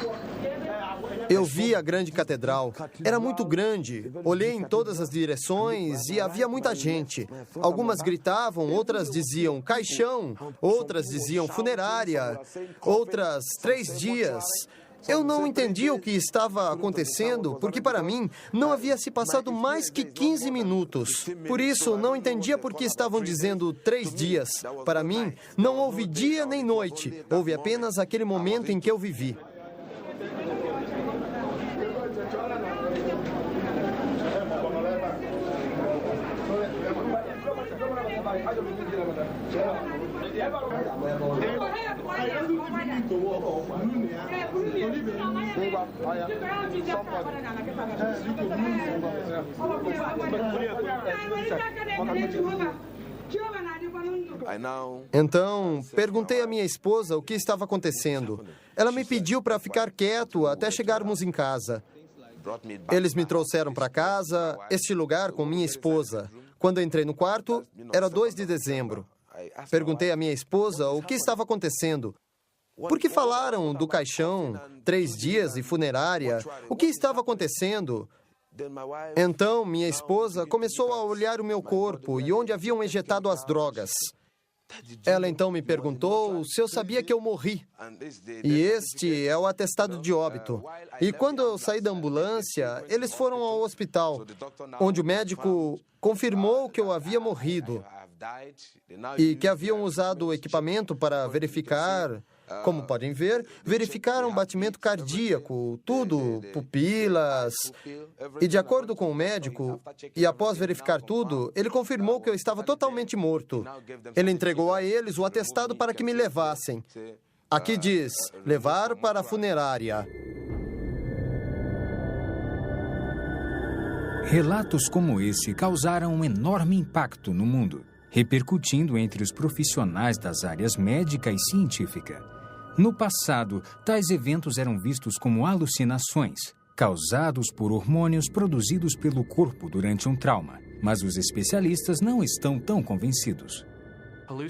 Eu vi a grande catedral. Era muito grande. Olhei em todas as direções e havia muita gente. Algumas gritavam, outras diziam caixão, outras diziam funerária, outras 3 dias. Eu não entendia o que estava acontecendo, porque para mim não havia se passado mais que 15 minutos. Por isso, não entendia por que estavam dizendo 3 dias. Para mim, não houve dia nem noite. Houve apenas aquele momento em que eu vivi. Então, perguntei à minha esposa o que estava acontecendo. Ela me pediu para ficar quieto até chegarmos em casa. Eles me trouxeram para casa, este lugar com minha esposa. Quando entrei no quarto, era 2 de dezembro. Perguntei à minha esposa o que estava acontecendo. Por que falaram do caixão, 3 dias e funerária? O que estava acontecendo? Então, minha esposa começou a olhar o meu corpo e onde haviam ejetado as drogas. Ela então me perguntou se eu sabia que eu morri. E este é o atestado de óbito. E quando eu saí da ambulância, eles foram ao hospital, onde o médico confirmou que eu havia morrido e que haviam usado o equipamento para verificar, como podem ver, verificaram o batimento cardíaco, tudo, pupilas. E de acordo com o médico, e após verificar tudo, ele confirmou que eu estava totalmente morto. Ele entregou a eles o atestado para que me levassem. Aqui diz, levar para a funerária. Relatos como esse causaram um enorme impacto no mundo, repercutindo entre os profissionais das áreas médica e científica. No passado, tais eventos eram vistos como alucinações, causados por hormônios produzidos pelo corpo durante um trauma, mas os especialistas não estão tão convencidos.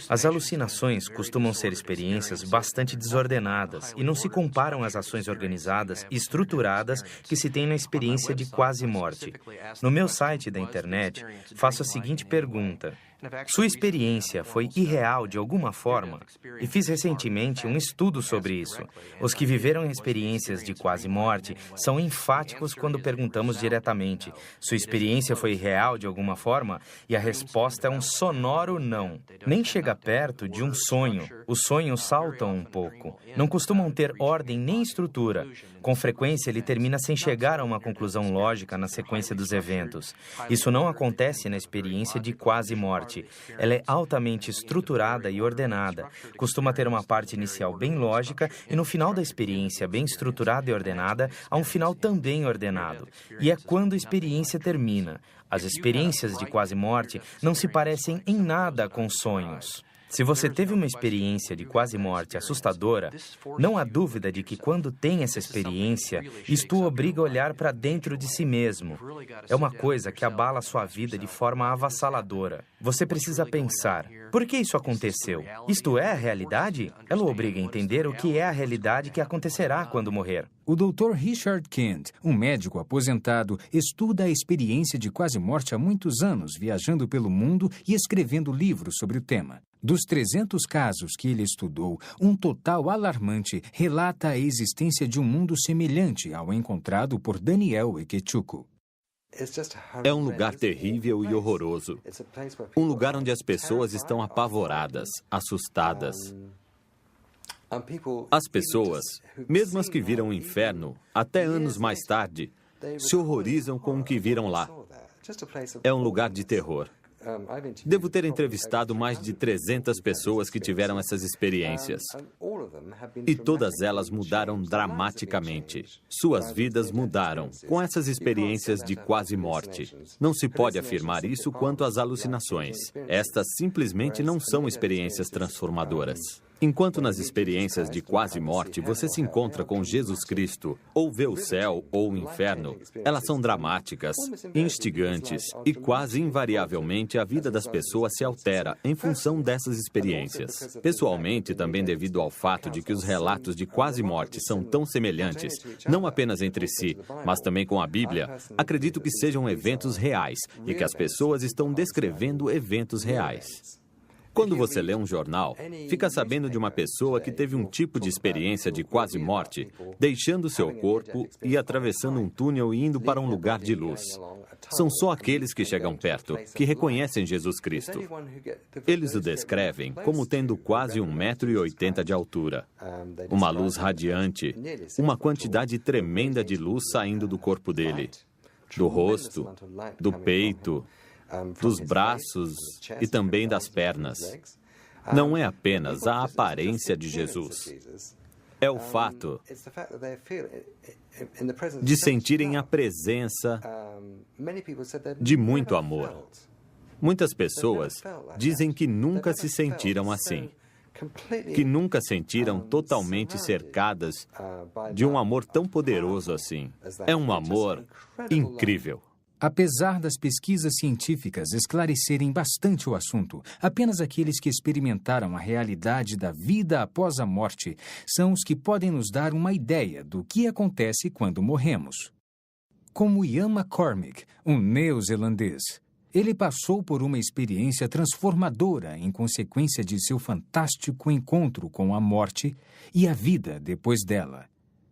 As alucinações costumam ser experiências bastante desordenadas e não se comparam às ações organizadas e estruturadas que se tem na experiência de quase morte. No meu site da internet, faço a seguinte pergunta: sua experiência foi irreal de alguma forma? E fiz recentemente um estudo sobre isso. Os que viveram experiências de quase morte são enfáticos quando perguntamos diretamente: sua experiência foi irreal de alguma forma? E a resposta é um sonoro não. Nem chega perto de um sonho. Os sonhos saltam um pouco. Não costumam ter ordem nem estrutura. Com frequência, ele termina sem chegar a uma conclusão lógica na sequência dos eventos. Isso não acontece na experiência de quase morte. Ela é altamente estruturada e ordenada. Costuma ter uma parte inicial bem lógica e no final da experiência bem estruturada e ordenada, há um final também ordenado. E é quando a experiência termina. As experiências de quase morte não se parecem em nada com sonhos. Se você teve uma experiência de quase morte assustadora, não há dúvida de que quando tem essa experiência, isto o obriga a olhar para dentro de si mesmo. É uma coisa que abala a sua vida de forma avassaladora. Você precisa pensar: por que isso aconteceu? Isto é a realidade? Ela o obriga a entender o que é a realidade que acontecerá quando morrer. O Dr. Richard Kent, um médico aposentado, estuda a experiência de quase morte há muitos anos, viajando pelo mundo e escrevendo livros sobre o tema. Dos 300 casos que ele estudou, um total alarmante relata a existência de um mundo semelhante ao encontrado por Daniel Ikechukwu. É um lugar terrível e horroroso. Um lugar onde as pessoas estão apavoradas, assustadas. As pessoas, mesmo as que viram o inferno, até anos mais tarde, se horrorizam com o que viram lá. É um lugar de terror. Devo ter entrevistado mais de 300 pessoas que tiveram essas experiências. E todas elas mudaram dramaticamente. Suas vidas mudaram com essas experiências de quase morte. Não se pode afirmar isso quanto às alucinações. Estas simplesmente não são experiências transformadoras. Enquanto nas experiências de quase morte você se encontra com Jesus Cristo, ou vê o céu ou o inferno, elas são dramáticas, instigantes e quase invariavelmente a vida das pessoas se altera em função dessas experiências. Pessoalmente, também devido ao fato de que os relatos de quase morte são tão semelhantes, não apenas entre si, mas também com a Bíblia, acredito que sejam eventos reais e que as pessoas estão descrevendo eventos reais. Quando você lê um jornal, fica sabendo de uma pessoa que teve um tipo de experiência de quase morte, deixando seu corpo e atravessando um túnel e indo para um lugar de luz. São só aqueles que chegam perto, que reconhecem Jesus Cristo. Eles o descrevem como tendo quase 1,80 m de altura, uma luz radiante, uma quantidade tremenda de luz saindo do corpo dele, do rosto, do peito, dos braços e também das pernas. Não é apenas a aparência de Jesus. É o fato de sentirem a presença de muito amor. Muitas pessoas dizem que nunca se sentiram assim, que nunca sentiram totalmente cercadas de um amor tão poderoso assim. É um amor incrível. Apesar das pesquisas científicas esclarecerem bastante o assunto, apenas aqueles que experimentaram a realidade da vida após a morte são os que podem nos dar uma ideia do que acontece quando morremos. Como Ian McCormick, um neozelandês. Ele passou por uma experiência transformadora em consequência de seu fantástico encontro com a morte e a vida depois dela.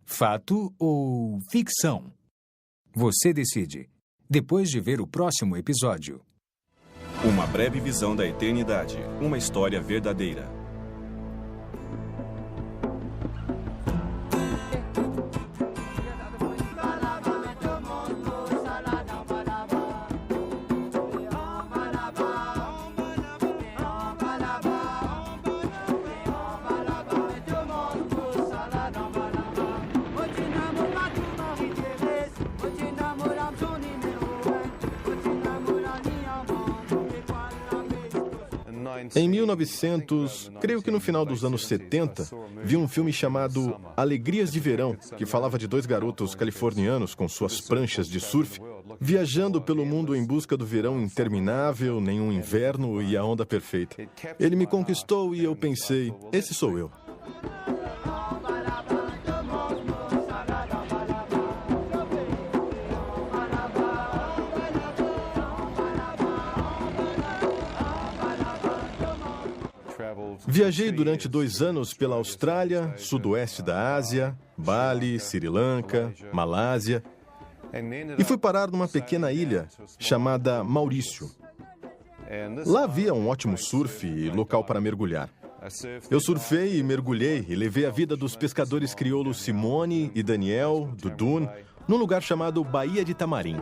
Fato ou ficção? Você decide. Depois de ver o próximo episódio. Uma breve visão da eternidade. Uma história verdadeira. Em 1900, creio que no final dos anos 70, vi um filme chamado Alegrias de Verão, que falava de dois garotos californianos com suas pranchas de surf, viajando pelo mundo em busca do verão interminável, nenhum inverno e a onda perfeita. Ele me conquistou e eu pensei, esse sou eu. Viajei durante 2 anos pela Austrália, sudoeste da Ásia, Bali, Sri Lanka, Malásia, e fui parar numa pequena ilha chamada Maurício. Lá havia um ótimo surf e local para mergulhar. Eu surfei e mergulhei e levei a vida dos pescadores crioulos Simone e Daniel, do Dune, num lugar chamado Baía de Tamarim.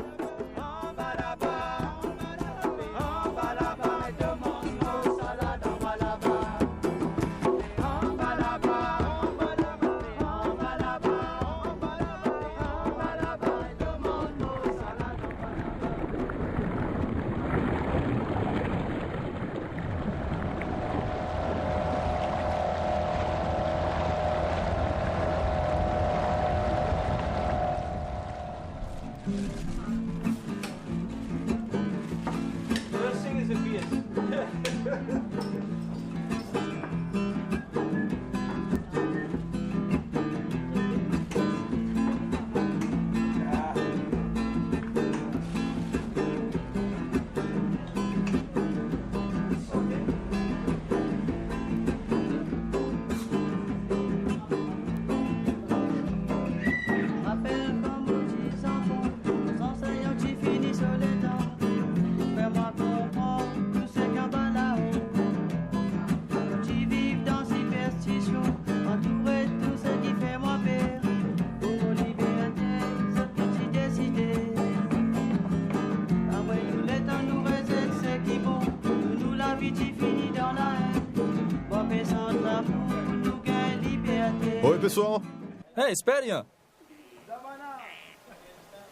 Oi, pessoal. Ei, espere, Ian.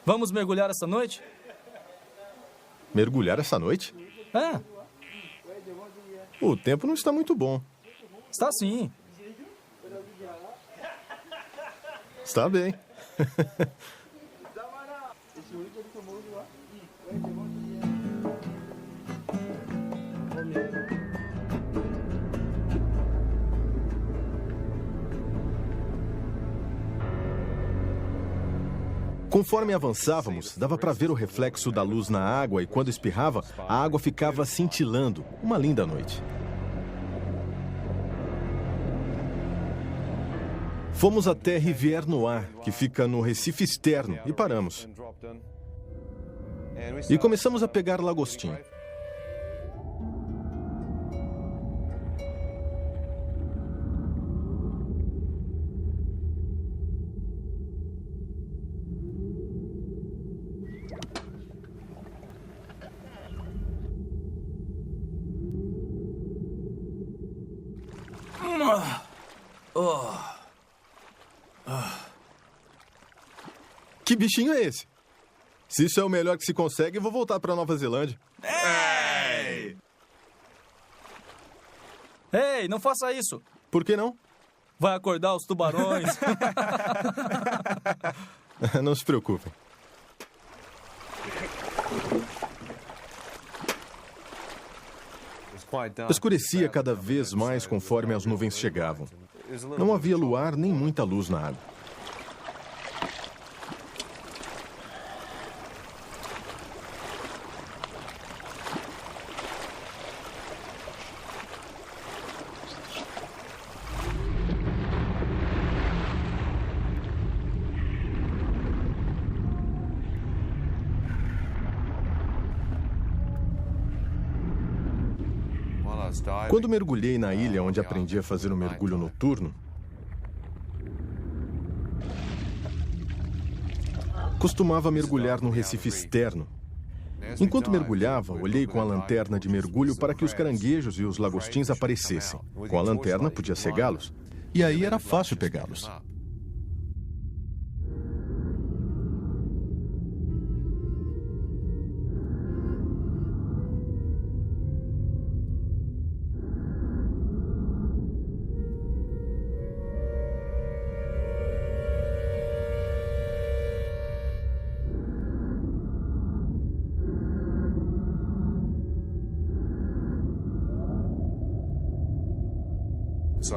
Vamos mergulhar essa noite? Mergulhar essa noite? É. O tempo não está muito bom. Está sim. Está bem. Conforme avançávamos, dava para ver o reflexo da luz na água e quando espirrava, a água ficava cintilando. Uma linda noite. Fomos até Rivière Noire, que fica no Recife externo, e paramos. E começamos a pegar lagostim. Que bichinho é esse? Se isso é o melhor que se consegue, eu vou voltar para Nova Zelândia. Ei! Ei, não faça isso. Por que não? Vai acordar os tubarões. Não se preocupem. Escurecia cada vez mais conforme as nuvens chegavam. Não havia luar nem muita luz na água. Quando mergulhei na ilha onde aprendi a fazer um mergulho noturno, costumava mergulhar no Recife externo. Enquanto mergulhava, olhei com a lanterna de mergulho para que os caranguejos e os lagostins aparecessem. Com a lanterna, podia cegá-los. E aí era fácil pegá-los.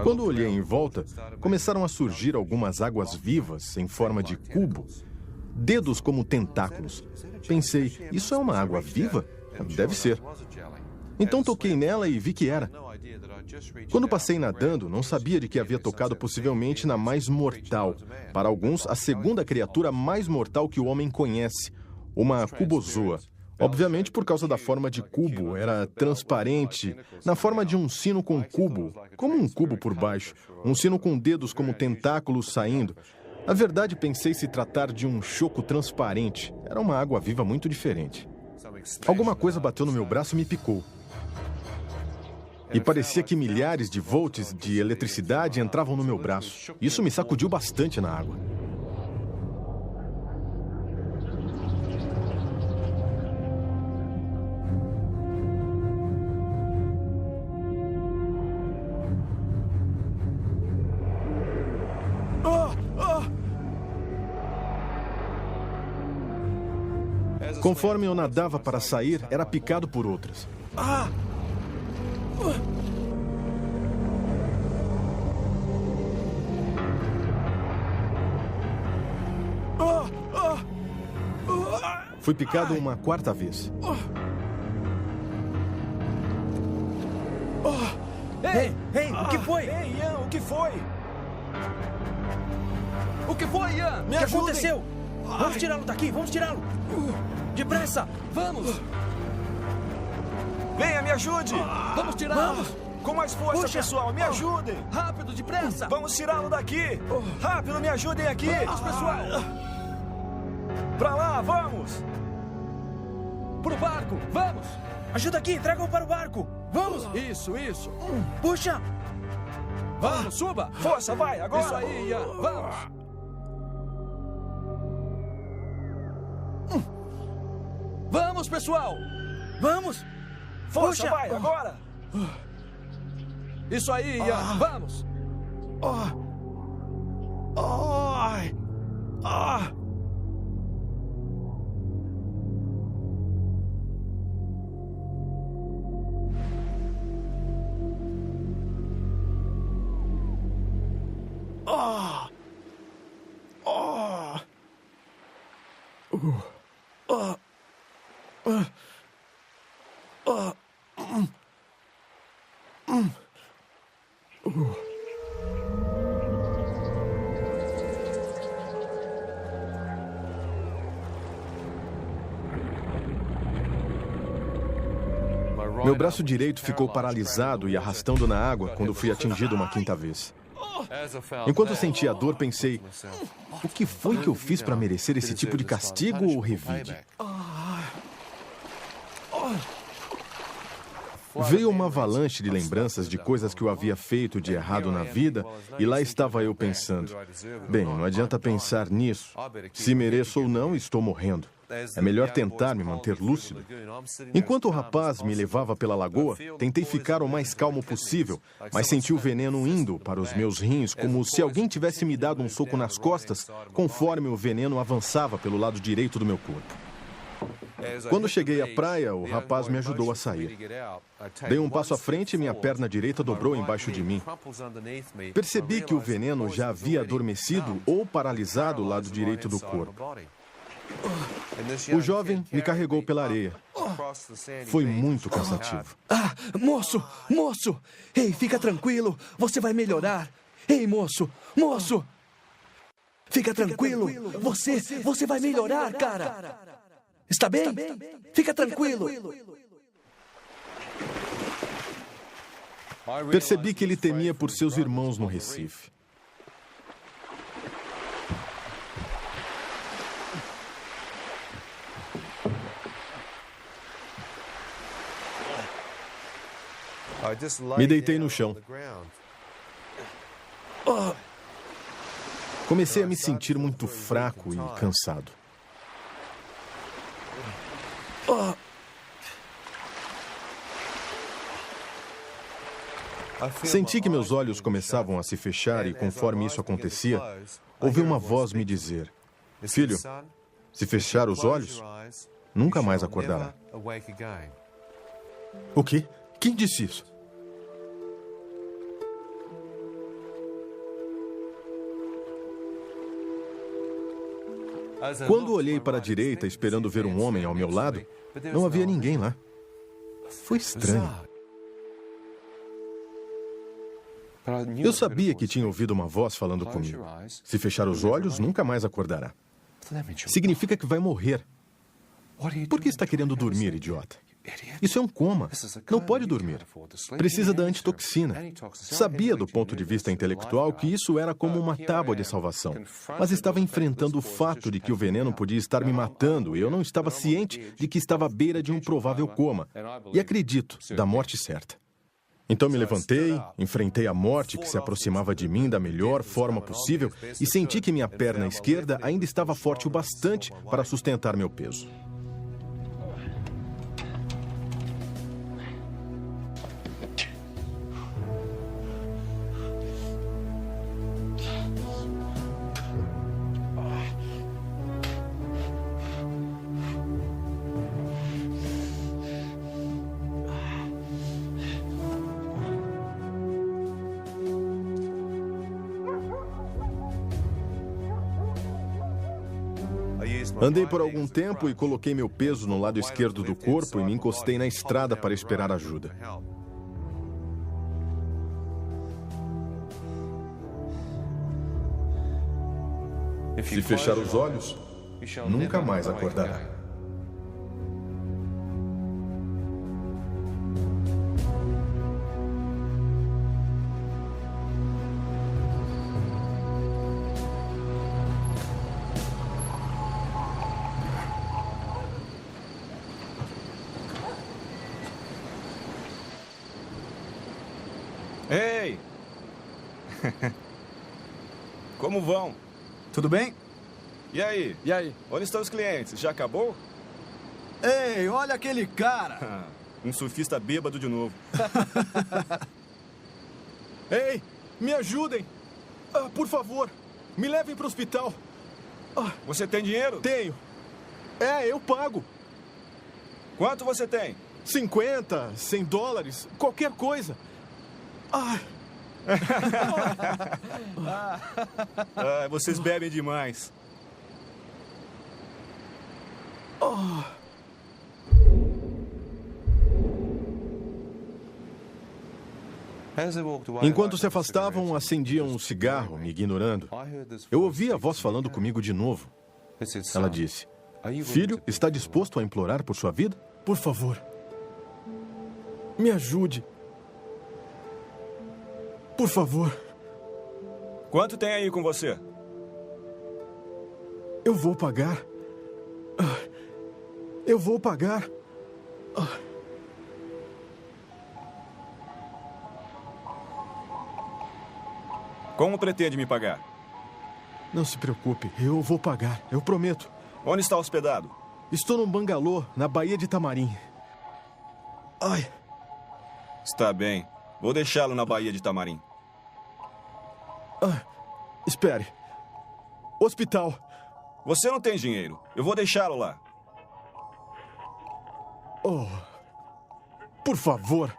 Quando olhei em volta, começaram a surgir algumas águas vivas em forma de cubo, dedos como tentáculos. Pensei, isso é uma água viva? Deve ser. Então toquei nela e vi que era. Quando passei nadando, não sabia de que havia tocado possivelmente na mais mortal, para alguns, a segunda criatura mais mortal que o homem conhece, uma cubozoa. Obviamente, por causa da forma de cubo, era transparente, na forma de um sino com cubo, como um cubo por baixo, um sino com dedos como tentáculos saindo. Na verdade, pensei se tratar de um choco transparente. Era uma água viva muito diferente. Alguma coisa bateu no meu braço e me picou. E parecia que milhares de volts de eletricidade entravam no meu braço. Isso me sacudiu bastante na água. Conforme eu nadava para sair, era picado por outras. Fui picado uma quarta vez. Ei, o que foi? Ei, Ian, o que foi? O que foi, Ian? Me o que ajudem. aconteceu? Vamos tirá-lo daqui, vamos tirá-lo. Depressa, vamos. Venha, me ajude. Vamos tirá-lo. Com mais força, pessoal, me ajudem. Rápido, depressa. Vamos tirá-lo daqui. Rápido, me ajudem aqui. Vamos, pessoal. Pra lá, vamos. Pro barco, vamos. Ajuda aqui, tragam para o barco. Vamos. Isso. Puxa. Vamos, suba. Força, vai, agora. Isso aí, Ian, vamos. Vamos, pessoal. Vamos. Força, Puxa. vai, agora. Isso aí, Ian, vamos. Meu braço direito ficou paralisado e arrastando na água quando fui atingido uma quinta vez. Enquanto sentia a dor, pensei, o que foi que eu fiz para merecer esse tipo de castigo ou revide? Veio uma avalanche de lembranças de coisas que eu havia feito de errado na vida, e lá estava eu pensando, bem, não adianta pensar nisso. Se mereço ou não, estou morrendo. É melhor tentar me manter lúcido. Enquanto o rapaz me levava pela lagoa, tentei ficar o mais calmo possível, mas senti o veneno indo para os meus rins, como se alguém tivesse me dado um soco nas costas, conforme o veneno avançava pelo lado direito do meu corpo. Quando cheguei à praia, o rapaz me ajudou a sair. Dei um passo à frente e minha perna direita dobrou embaixo de mim. Percebi que o veneno já havia adormecido ou paralisado o lado direito do corpo. O jovem me carregou pela areia. Foi muito cansativo. Moço! Ei, fica tranquilo, você vai melhorar. Ei, moço! Fica tranquilo, você vai melhorar, cara. Está bem? Fica tranquilo. Percebi que ele temia por seus irmãos no Recife. Me deitei no chão. Comecei a me sentir muito fraco e cansado. Senti que meus olhos começavam a se fechar e, conforme isso acontecia, ouvi uma voz me dizer, filho, se fechar os olhos, nunca mais acordará. O quê? Quem disse isso? Quando olhei para a direita esperando ver um homem ao meu lado, não havia ninguém lá. Foi estranho. Eu sabia que tinha ouvido uma voz falando comigo. Se fechar os olhos, nunca mais acordará. Significa que vai morrer. Por que está querendo dormir, idiota? Isso é um coma. Não pode dormir. Precisa da antitoxina. Sabia do ponto de vista intelectual que isso era como uma tábua de salvação. Mas estava enfrentando o fato de que o veneno podia estar me matando e eu não estava ciente de que estava à beira de um provável coma. E acredito, da morte certa. Então me levantei, enfrentei a morte que se aproximava de mim da melhor forma possível e senti que minha perna esquerda ainda estava forte o bastante para sustentar meu peso. Andei por algum tempo e coloquei meu peso no lado esquerdo do corpo e me encostei na estrada para esperar ajuda. Se fechar os olhos, nunca mais acordará. Ei! Como vão? Tudo bem? E aí? E aí? Onde estão os clientes? Já acabou? Ei, olha aquele cara! Um surfista bêbado de novo. Ei, me ajudem! Por favor, me levem para o hospital. Você tem dinheiro? Tenho. Eu pago. Quanto você tem? 50, 100 dólares, qualquer coisa. Vocês bebem demais. Enquanto se afastavam, acendiam um cigarro, me ignorando. Eu ouvi a voz falando comigo de novo. Ela disse: "Filho, está disposto a implorar por sua vida? Por favor, me ajude. Por favor." Quanto tem aí com você? Eu vou pagar. Eu vou pagar. Como pretende me pagar? Não se preocupe, eu vou pagar, eu prometo. Onde está hospedado? Estou num bangalô, na Baía de Tamarim. Está bem. Vou deixá-lo na Baía de Tamarim. Espere. Hospital. Você não tem dinheiro. Eu vou deixá-lo lá. Por favor.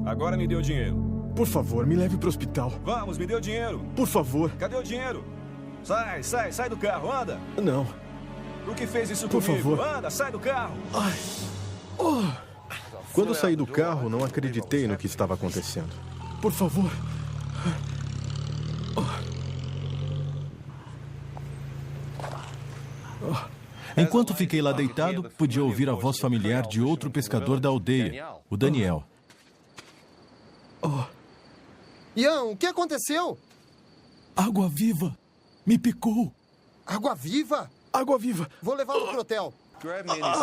Agora me dê o dinheiro. Por favor, me leve para o hospital. Vamos, me dê o dinheiro. Por favor. Cadê o dinheiro? Sai do carro, anda. Não. Por que fez isso Por comigo? favor. Anda, sai do carro. Quando saí do carro, não acreditei no que estava acontecendo. Por favor. Enquanto fiquei lá deitado, podia ouvir a voz familiar de outro pescador da aldeia, o Daniel. Ian, o que aconteceu? Água viva! Me picou! Água viva? Água viva! Vou levá-lo pro hotel.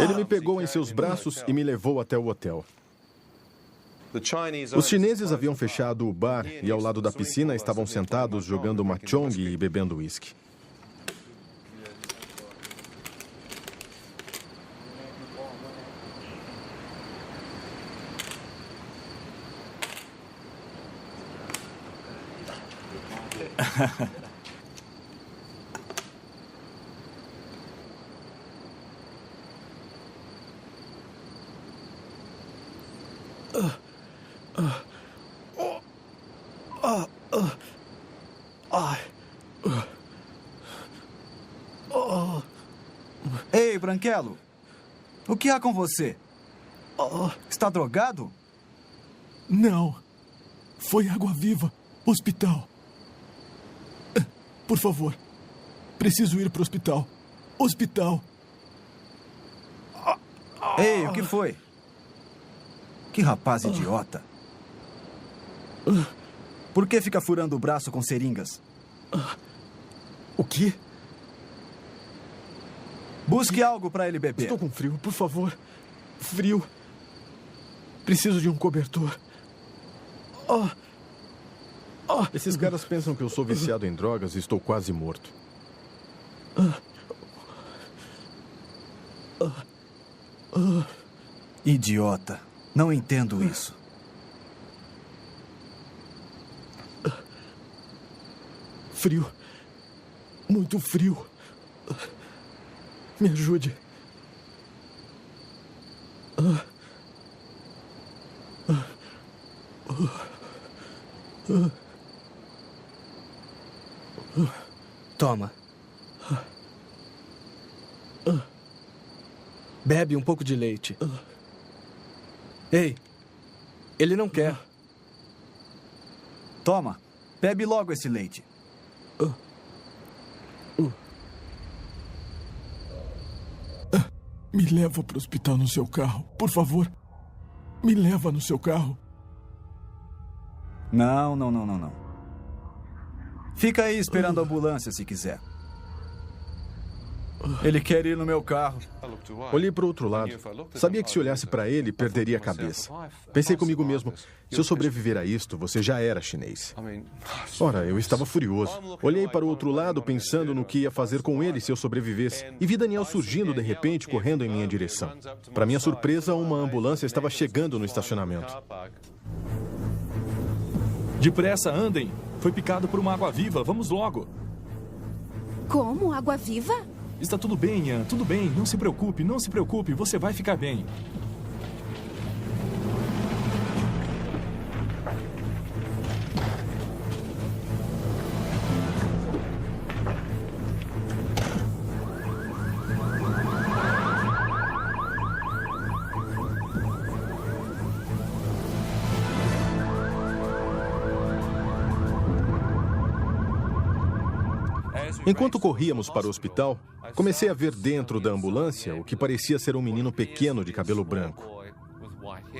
Ele me pegou em seus braços e me levou até o hotel. Os chineses haviam fechado o bar e ao lado da piscina estavam sentados jogando mahjong e bebendo uísque. Ei, Branquelo, o que há com você? Está drogado? Não. Foi água-viva. Hospital. Por favor. Preciso ir para o hospital. Hospital. Ei, o que foi? Que rapaz idiota. Por que fica furando o braço com seringas? O quê? Busque algo para ele beber. Estou com frio, por favor. Frio. Preciso de um cobertor. Esses caras pensam que eu sou viciado em drogas e estou quase morto. Idiota. Não entendo isso. Frio. Muito frio. Me ajude. Toma. Bebe um pouco de leite. Ei, ele não quer. Toma, bebe logo esse leite. Me leva para o hospital no seu carro, por favor. Me leva no seu carro. Não. Fica aí esperando a ambulância se quiser. Ele quer ir no meu carro. Olhei para o outro lado. Sabia que se olhasse para ele, perderia a cabeça. Pensei comigo mesmo, se eu sobreviver a isto, você já era chinês. Ora, eu estava furioso. Olhei para o outro lado, pensando no que ia fazer com ele se eu sobrevivesse. E vi Daniel surgindo de repente, correndo em minha direção. Para minha surpresa, uma ambulância estava chegando no estacionamento. Depressa, andem. Foi picado por uma água-viva. Vamos logo. Como? Água-viva? Está tudo bem, Ian. Tudo bem. Não se preocupe, não se preocupe. Você vai ficar bem. Enquanto corríamos para o hospital, comecei a ver dentro da ambulância o que parecia ser um menino pequeno de cabelo branco.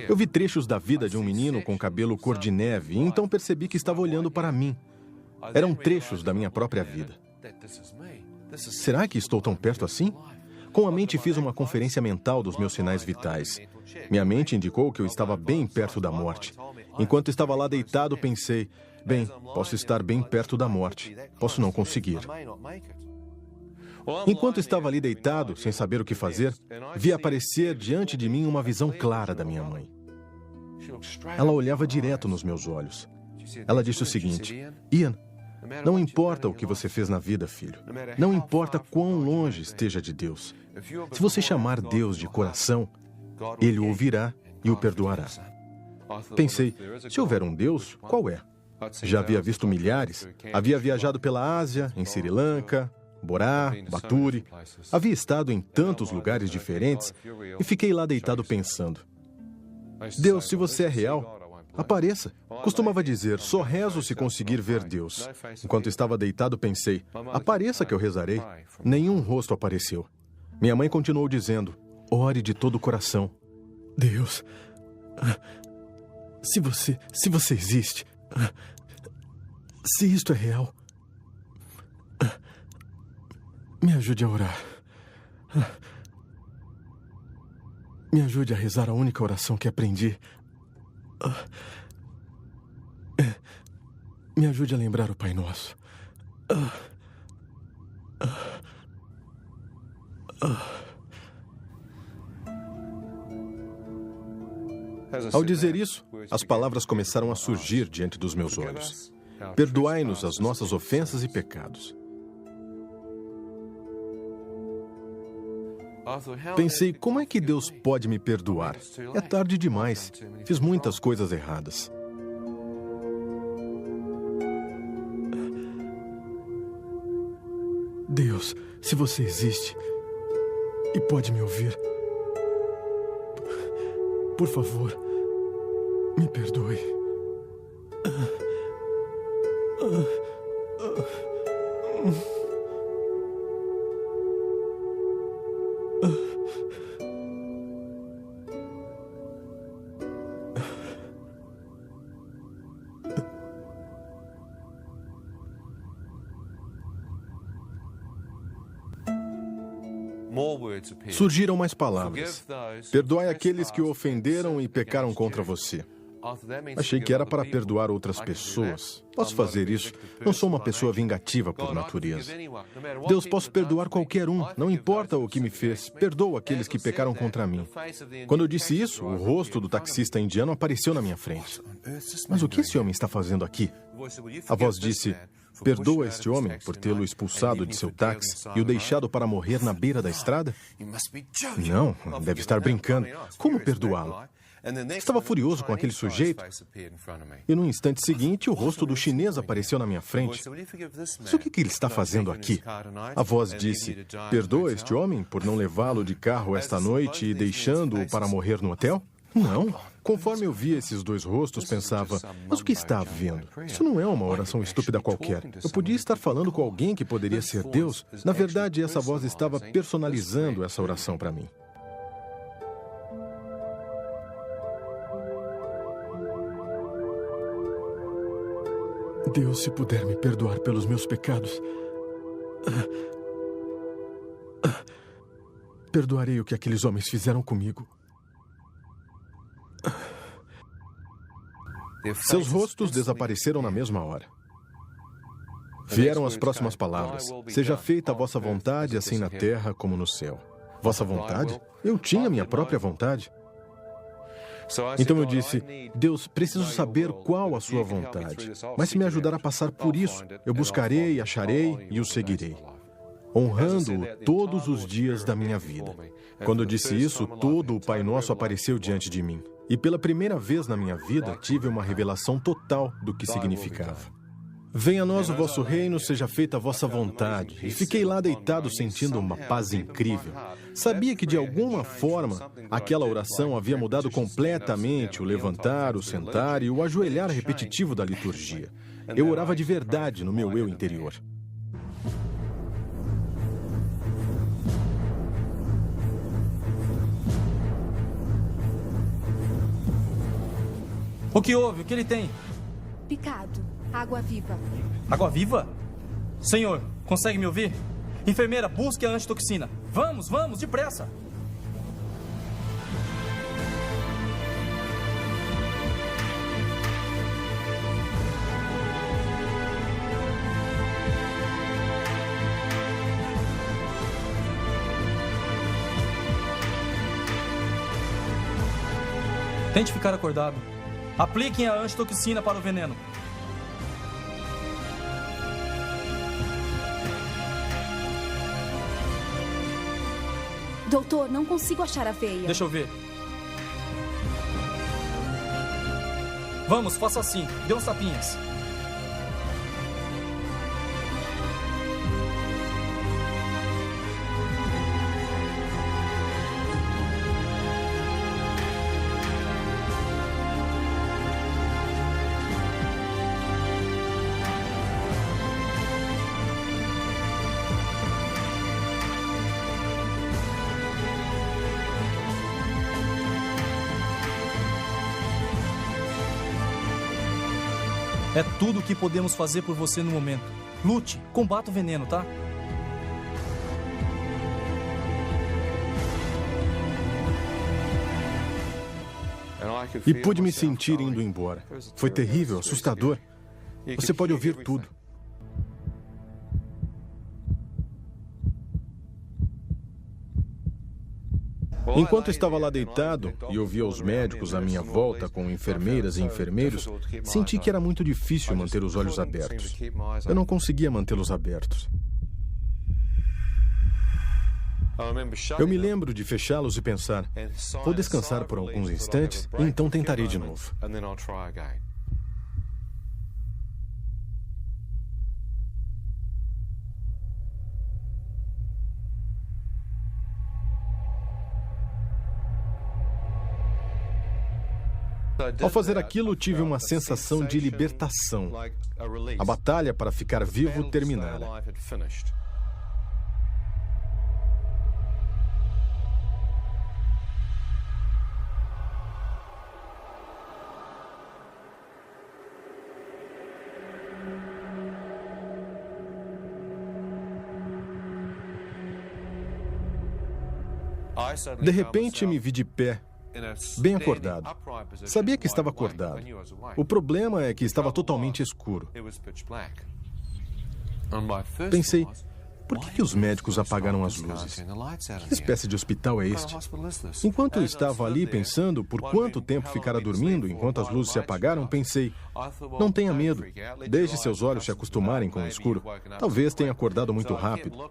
Eu vi trechos da vida de um menino com cabelo cor de neve e então percebi que estava olhando para mim. Eram trechos da minha própria vida. Será que estou tão perto assim? Com a mente fiz uma conferência mental dos meus sinais vitais. Minha mente indicou que eu estava bem perto da morte. Enquanto estava lá deitado, pensei... Bem, posso estar bem perto da morte. Posso não conseguir. Enquanto estava ali deitado, sem saber o que fazer, vi aparecer diante de mim uma visão clara da minha mãe. Ela olhava direto nos meus olhos. Ela disse o seguinte: Ian, não importa o que você fez na vida, filho. Não importa quão longe esteja de Deus. Se você chamar Deus de coração, Ele o ouvirá e o perdoará. Pensei, se houver um Deus, qual é? Já havia visto milhares. Havia viajado pela Ásia, em Sri Lanka, Borá, Baturi. Havia estado em tantos lugares diferentes e fiquei lá deitado pensando. Deus, se você é real, apareça. Costumava dizer, só rezo se conseguir ver Deus. Enquanto estava deitado, pensei, apareça que eu rezarei. Nenhum rosto apareceu. Minha mãe continuou dizendo, ore de todo o coração. Deus, se você existe... Se isto é real, me ajude a orar. Me ajude a rezar a única oração que aprendi. Me ajude a lembrar o Pai Nosso. Ao dizer isso, as palavras começaram a surgir diante dos meus olhos. Perdoai-nos as nossas ofensas e pecados. Pensei, como é que Deus pode me perdoar? É tarde demais. Fiz muitas coisas erradas. Deus, se você existe e pode me ouvir, por favor, me perdoe. Surgiram mais palavras. Perdoai aqueles que o ofenderam e pecaram contra você. Achei que era para perdoar outras pessoas. Posso fazer isso. Não sou uma pessoa vingativa por natureza. Deus, posso perdoar qualquer um. Não importa o que me fez. Perdoo aqueles que pecaram contra mim. Quando eu disse isso, o rosto do taxista indiano apareceu na minha frente. Mas o que esse homem está fazendo aqui? A voz disse: perdoa este homem por tê-lo expulsado de seu táxi e o deixado para morrer na beira da estrada? Não, deve estar brincando. Como perdoá-lo? Estava furioso com aquele sujeito e no instante seguinte o rosto do chinês apareceu na minha frente. Mas o que ele está fazendo aqui? A voz disse: perdoa este homem por não levá-lo de carro esta noite e deixando-o para morrer no hotel? Não. Conforme eu via esses dois rostos, pensava, mas o que está havendo? Isso não é uma oração estúpida qualquer. Eu podia estar falando com alguém que poderia ser Deus. Na verdade, essa voz estava personalizando essa oração para mim. Deus, se puder me perdoar pelos meus pecados, perdoarei o que aqueles homens fizeram comigo. Seus rostos desapareceram na mesma hora. Vieram as próximas palavras: seja feita a vossa vontade, assim na terra como no céu. Vossa vontade? Eu tinha minha própria vontade. Então eu disse: Deus, preciso saber qual a sua vontade. Mas se me ajudar a passar por isso, eu buscarei, acharei e o seguirei, honrando-o todos os dias da minha vida. Quando eu disse isso, todo o Pai Nosso apareceu diante de mim. E pela primeira vez na minha vida, tive uma revelação total do que significava. Venha a nós o vosso reino, seja feita a vossa vontade. E fiquei lá deitado sentindo uma paz incrível. Sabia que de alguma forma aquela oração havia mudado completamente o levantar, o sentar e o ajoelhar repetitivo da liturgia. Eu orava de verdade no meu eu interior. O que houve? O que ele tem? Picado. Água viva. Água viva? Senhor, consegue me ouvir? Enfermeira, busque a antitoxina. Vamos, vamos, depressa. Tente ficar acordado. Apliquem a antitoxina para o veneno. Doutor, não consigo achar a veia. Deixa eu ver. Vamos, faça assim. Dê uns tapinhas. É tudo o que podemos fazer por você no momento. Lute, combata o veneno, tá? E pude me sentir indo embora. Foi terrível, assustador. Você pode ouvir tudo. Enquanto estava lá deitado e ouvia os médicos à minha volta com enfermeiras e enfermeiros, senti que era muito difícil manter os olhos abertos. Eu não conseguia mantê-los abertos. Eu me lembro de fechá-los e pensar, vou descansar por alguns instantes e então tentarei de novo. Ao fazer aquilo, tive uma sensação de libertação. A batalha para ficar vivo terminara. De repente, me vi de pé, bem acordado. Sabia que estava acordado. O problema é que estava totalmente escuro. Pensei, por que os médicos apagaram as luzes? Que espécie de hospital é este? Enquanto eu estava ali pensando por quanto tempo ficara dormindo enquanto as luzes se apagaram, pensei, não tenha medo, deixe seus olhos se acostumarem com o escuro. Talvez tenha acordado muito rápido.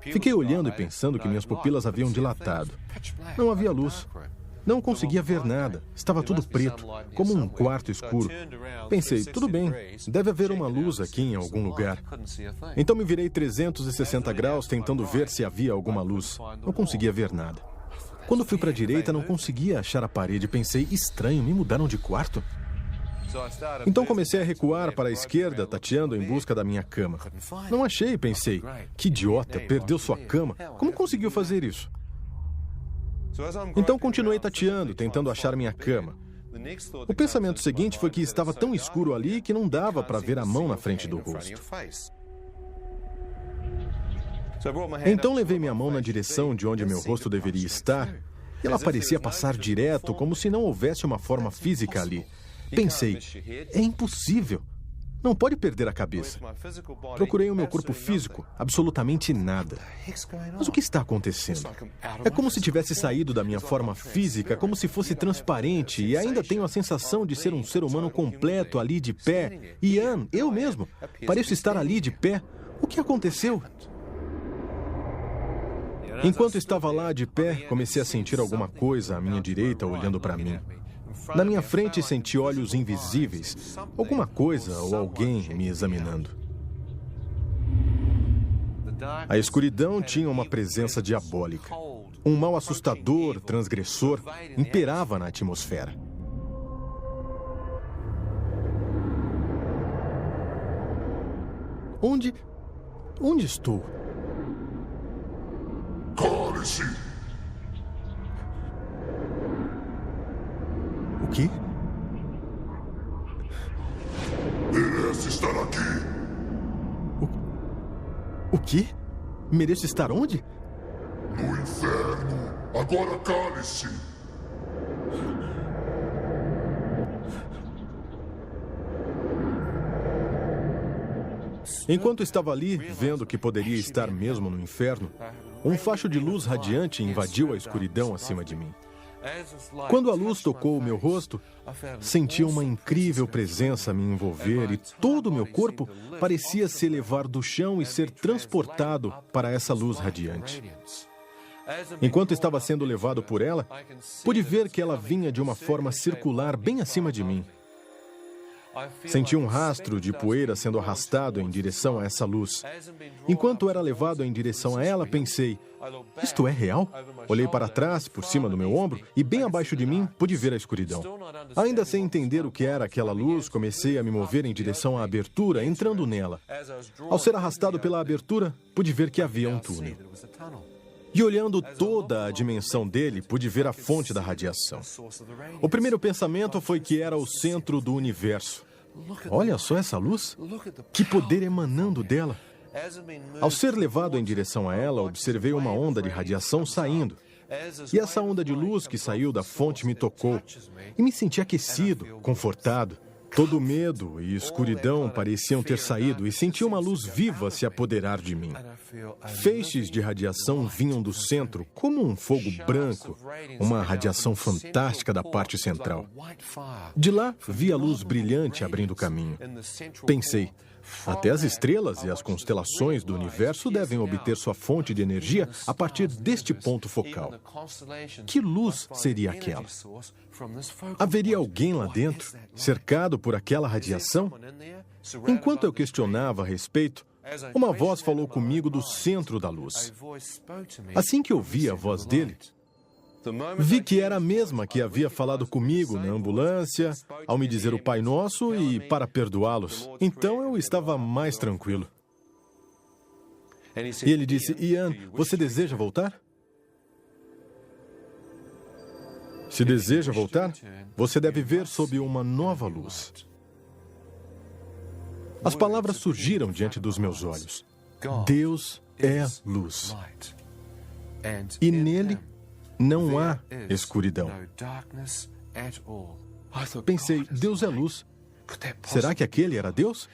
Fiquei olhando e pensando que minhas pupilas haviam dilatado. Não havia luz. Não conseguia ver nada. Estava tudo preto, como um quarto escuro. Pensei, tudo bem, deve haver uma luz aqui em algum lugar. Então me virei 360 graus tentando ver se havia alguma luz. Não conseguia ver nada. Quando fui para a direita, não conseguia achar a parede. Pensei, estranho, me mudaram de quarto? Então comecei a recuar para a esquerda, tateando em busca da minha cama. Não achei, pensei. Que idiota, perdeu sua cama. Como conseguiu fazer isso? Então continuei tateando, tentando achar minha cama. O pensamento seguinte foi que estava tão escuro ali que não dava para ver a mão na frente do rosto. Então levei minha mão na direção de onde meu rosto deveria estar e ela parecia passar direto, como se não houvesse uma forma física ali. Pensei, é impossível. Não pode perder a cabeça. Procurei o meu corpo físico, absolutamente nada. Mas o que está acontecendo? É como se tivesse saído da minha forma física, como se fosse transparente, e ainda tenho a sensação de ser um ser humano completo ali de pé. Ian, eu mesmo, pareço estar ali de pé. O que aconteceu? Enquanto estava lá de pé, comecei a sentir alguma coisa à minha direita olhando para mim. Na minha frente senti olhos invisíveis, alguma coisa ou alguém me examinando. A escuridão tinha uma presença diabólica. Um mal assustador, transgressor, imperava na atmosfera. Onde estou? Cale-se! O quê? Merece estar aqui. O quê? Mereço estar onde? No inferno. Agora cale-se. Enquanto estava ali, vendo que poderia estar mesmo no inferno, um facho de luz radiante invadiu a escuridão acima de mim. Quando a luz tocou o meu rosto, senti uma incrível presença me envolver e todo o meu corpo parecia se elevar do chão e ser transportado para essa luz radiante. Enquanto estava sendo levado por ela, pude ver que ela vinha de uma forma circular bem acima de mim. Senti um rastro de poeira sendo arrastado em direção a essa luz. Enquanto era levado em direção a ela, pensei, isto é real? Olhei para trás, por cima do meu ombro, e bem abaixo de mim, pude ver a escuridão. Ainda sem entender o que era aquela luz, comecei a me mover em direção à abertura, entrando nela. Ao ser arrastado pela abertura, pude ver que havia um túnel. E olhando toda a dimensão dele, pude ver a fonte da radiação. O primeiro pensamento foi que era o centro do universo. Olha só essa luz? Que poder emanando dela! Ao ser levado em direção a ela, observei uma onda de radiação saindo. E essa onda de luz que saiu da fonte me tocou. E me senti aquecido, confortado. Todo medo e escuridão pareciam ter saído e senti uma luz viva se apoderar de mim. Feixes de radiação vinham do centro, como um fogo branco, uma radiação fantástica da parte central. De lá, vi a luz brilhante abrindo caminho. Pensei, até as estrelas e as constelações do universo devem obter sua fonte de energia a partir deste ponto focal. Que luz seria aquela? Haveria alguém lá dentro, cercado por aquela radiação? Enquanto eu questionava a respeito, uma voz falou comigo do centro da luz. Assim que ouvi a voz dele, vi que era a mesma que havia falado comigo na ambulância, ao me dizer o Pai Nosso e para perdoá-los. Então eu estava mais tranquilo. E ele disse, Ian, você deseja voltar? Se deseja voltar, você deve ver sob uma nova luz. As palavras surgiram diante dos meus olhos. Deus é luz. E nele não há escuridão. Pensei, Deus é luz. Será que aquele era Deus?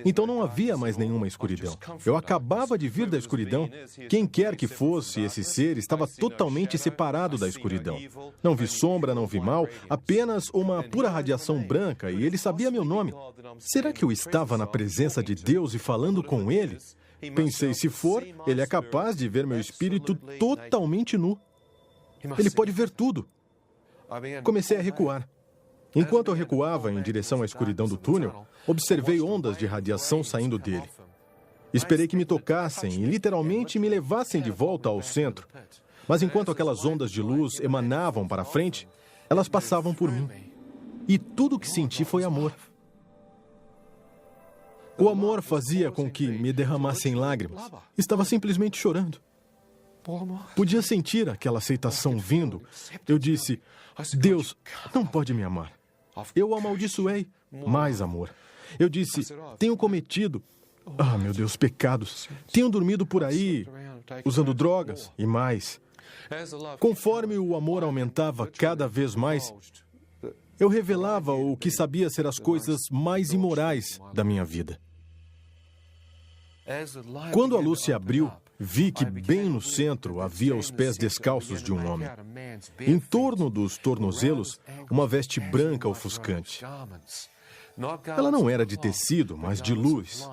Então não havia mais nenhuma escuridão. Eu acabava de vir da escuridão. Quem quer que fosse esse ser estava totalmente separado da escuridão. Não vi sombra, não vi mal, apenas uma pura radiação branca e ele sabia meu nome. Será que eu estava na presença de Deus e falando com ele? Pensei, se for, ele é capaz de ver meu espírito totalmente nu. Ele pode ver tudo. Comecei a recuar. Enquanto eu recuava em direção à escuridão do túnel, observei ondas de radiação saindo dele. Esperei que me tocassem e literalmente me levassem de volta ao centro. Mas enquanto aquelas ondas de luz emanavam para frente, elas passavam por mim. E tudo o que senti foi amor. O amor fazia com que me derramassem lágrimas. Estava simplesmente chorando. Podia sentir aquela aceitação vindo. Eu disse, Deus não pode me amar. Eu o amaldiçoei. Mais amor. Eu disse, tenho cometido, meu Deus, pecados. Tenho dormido por aí, usando drogas e mais. Conforme o amor aumentava cada vez mais, eu revelava o que sabia ser as coisas mais imorais da minha vida. Quando a luz se abriu, vi que bem no centro havia os pés descalços de um homem. Em torno dos tornozelos, uma veste branca ofuscante. Ela não era de tecido, mas de luz.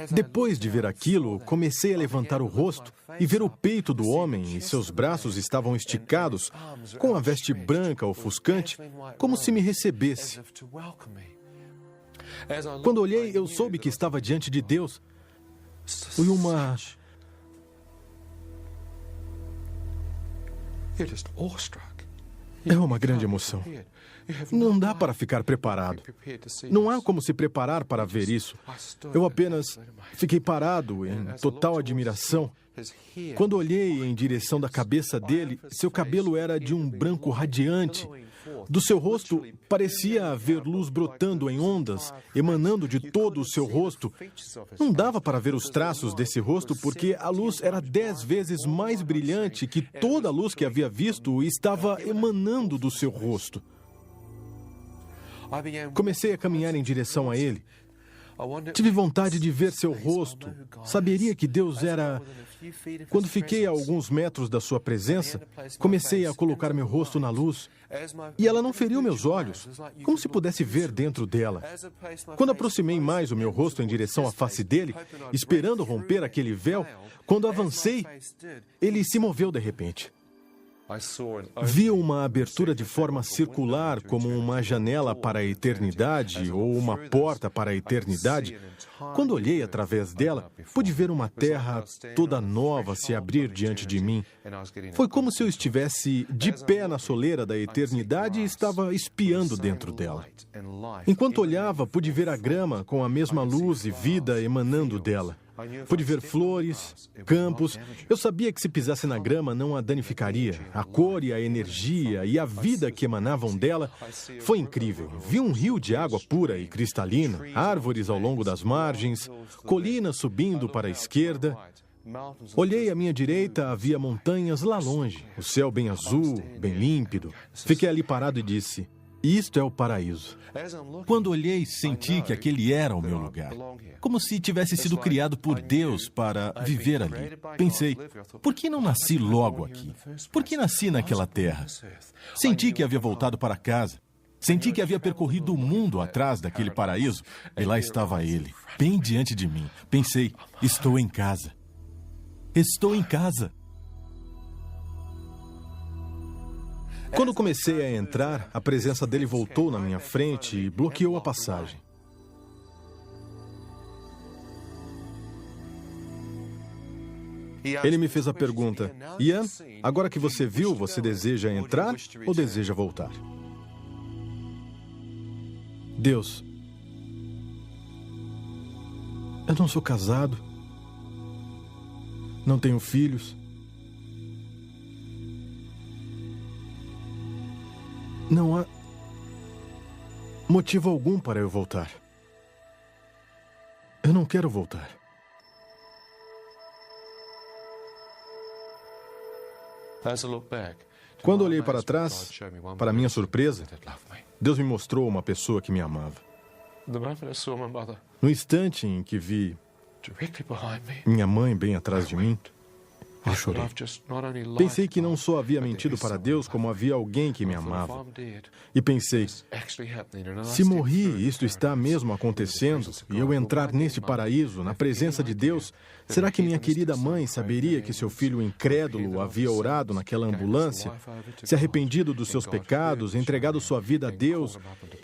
Depois de ver aquilo, comecei a levantar o rosto e ver o peito do homem e seus braços estavam esticados, com a veste branca ofuscante, como se me recebesse. Quando olhei, eu soube que estava diante de Deus. Foi uma... É uma grande emoção. Não dá para ficar preparado. Não há como se preparar para ver isso. Eu apenas fiquei parado em total admiração. Quando olhei em direção da cabeça dele, seu cabelo era de um branco radiante. Do seu rosto parecia haver luz brotando em ondas, emanando de todo o seu rosto. Não dava para ver os traços desse rosto porque a luz era 10 vezes mais brilhante que toda a luz que havia visto e estava emanando do seu rosto. Comecei a caminhar em direção a ele. Tive vontade de ver seu rosto. Saberia que Deus era... Quando fiquei a alguns metros da sua presença, comecei a colocar meu rosto na luz. E ela não feriu meus olhos, como se pudesse ver dentro dela. Quando aproximei mais o meu rosto em direção à face dele, esperando romper aquele véu, quando avancei, ele se moveu de repente. Vi uma abertura de forma circular, como uma janela para a eternidade ou uma porta para a eternidade. Quando olhei através dela, pude ver uma terra toda nova se abrir diante de mim. Foi como se eu estivesse de pé na soleira da eternidade e estava espiando dentro dela. Enquanto olhava, pude ver a grama com a mesma luz e vida emanando dela. Pude ver flores, campos. Eu sabia que se pisasse na grama não a danificaria. A cor e a energia e a vida que emanavam dela foi incrível. Vi um rio de água pura e cristalina, árvores ao longo das margens, colinas subindo para a esquerda. Olhei à minha direita, havia montanhas lá longe, o céu bem azul, bem límpido. Fiquei ali parado e disse, Isto é o paraíso. Quando olhei, senti que aquele era o meu lugar. Como se tivesse sido criado por Deus para viver ali. Pensei, por que não nasci logo aqui? Por que nasci naquela terra? Senti que havia voltado para casa. Senti que havia percorrido o mundo atrás daquele paraíso. E lá estava ele, bem diante de mim. Pensei, estou em casa. Estou em casa. Quando comecei a entrar, a presença dele voltou na minha frente e bloqueou a passagem. Ele me fez a pergunta, Ian, agora que você viu, você deseja entrar ou deseja voltar? Deus, eu não sou casado, não tenho filhos. Não há motivo algum para eu voltar. Eu não quero voltar. Quando olhei para trás, para minha surpresa, Deus me mostrou uma pessoa que me amava. No instante em que vi minha mãe bem atrás de mim, eu chorei. Pensei que não só havia mentido para Deus, como havia alguém que me amava. E pensei, se morri e isto está mesmo acontecendo, e eu entrar neste paraíso, na presença de Deus, será que minha querida mãe saberia que seu filho incrédulo havia orado naquela ambulância, se arrependido dos seus pecados, entregado sua vida a Deus,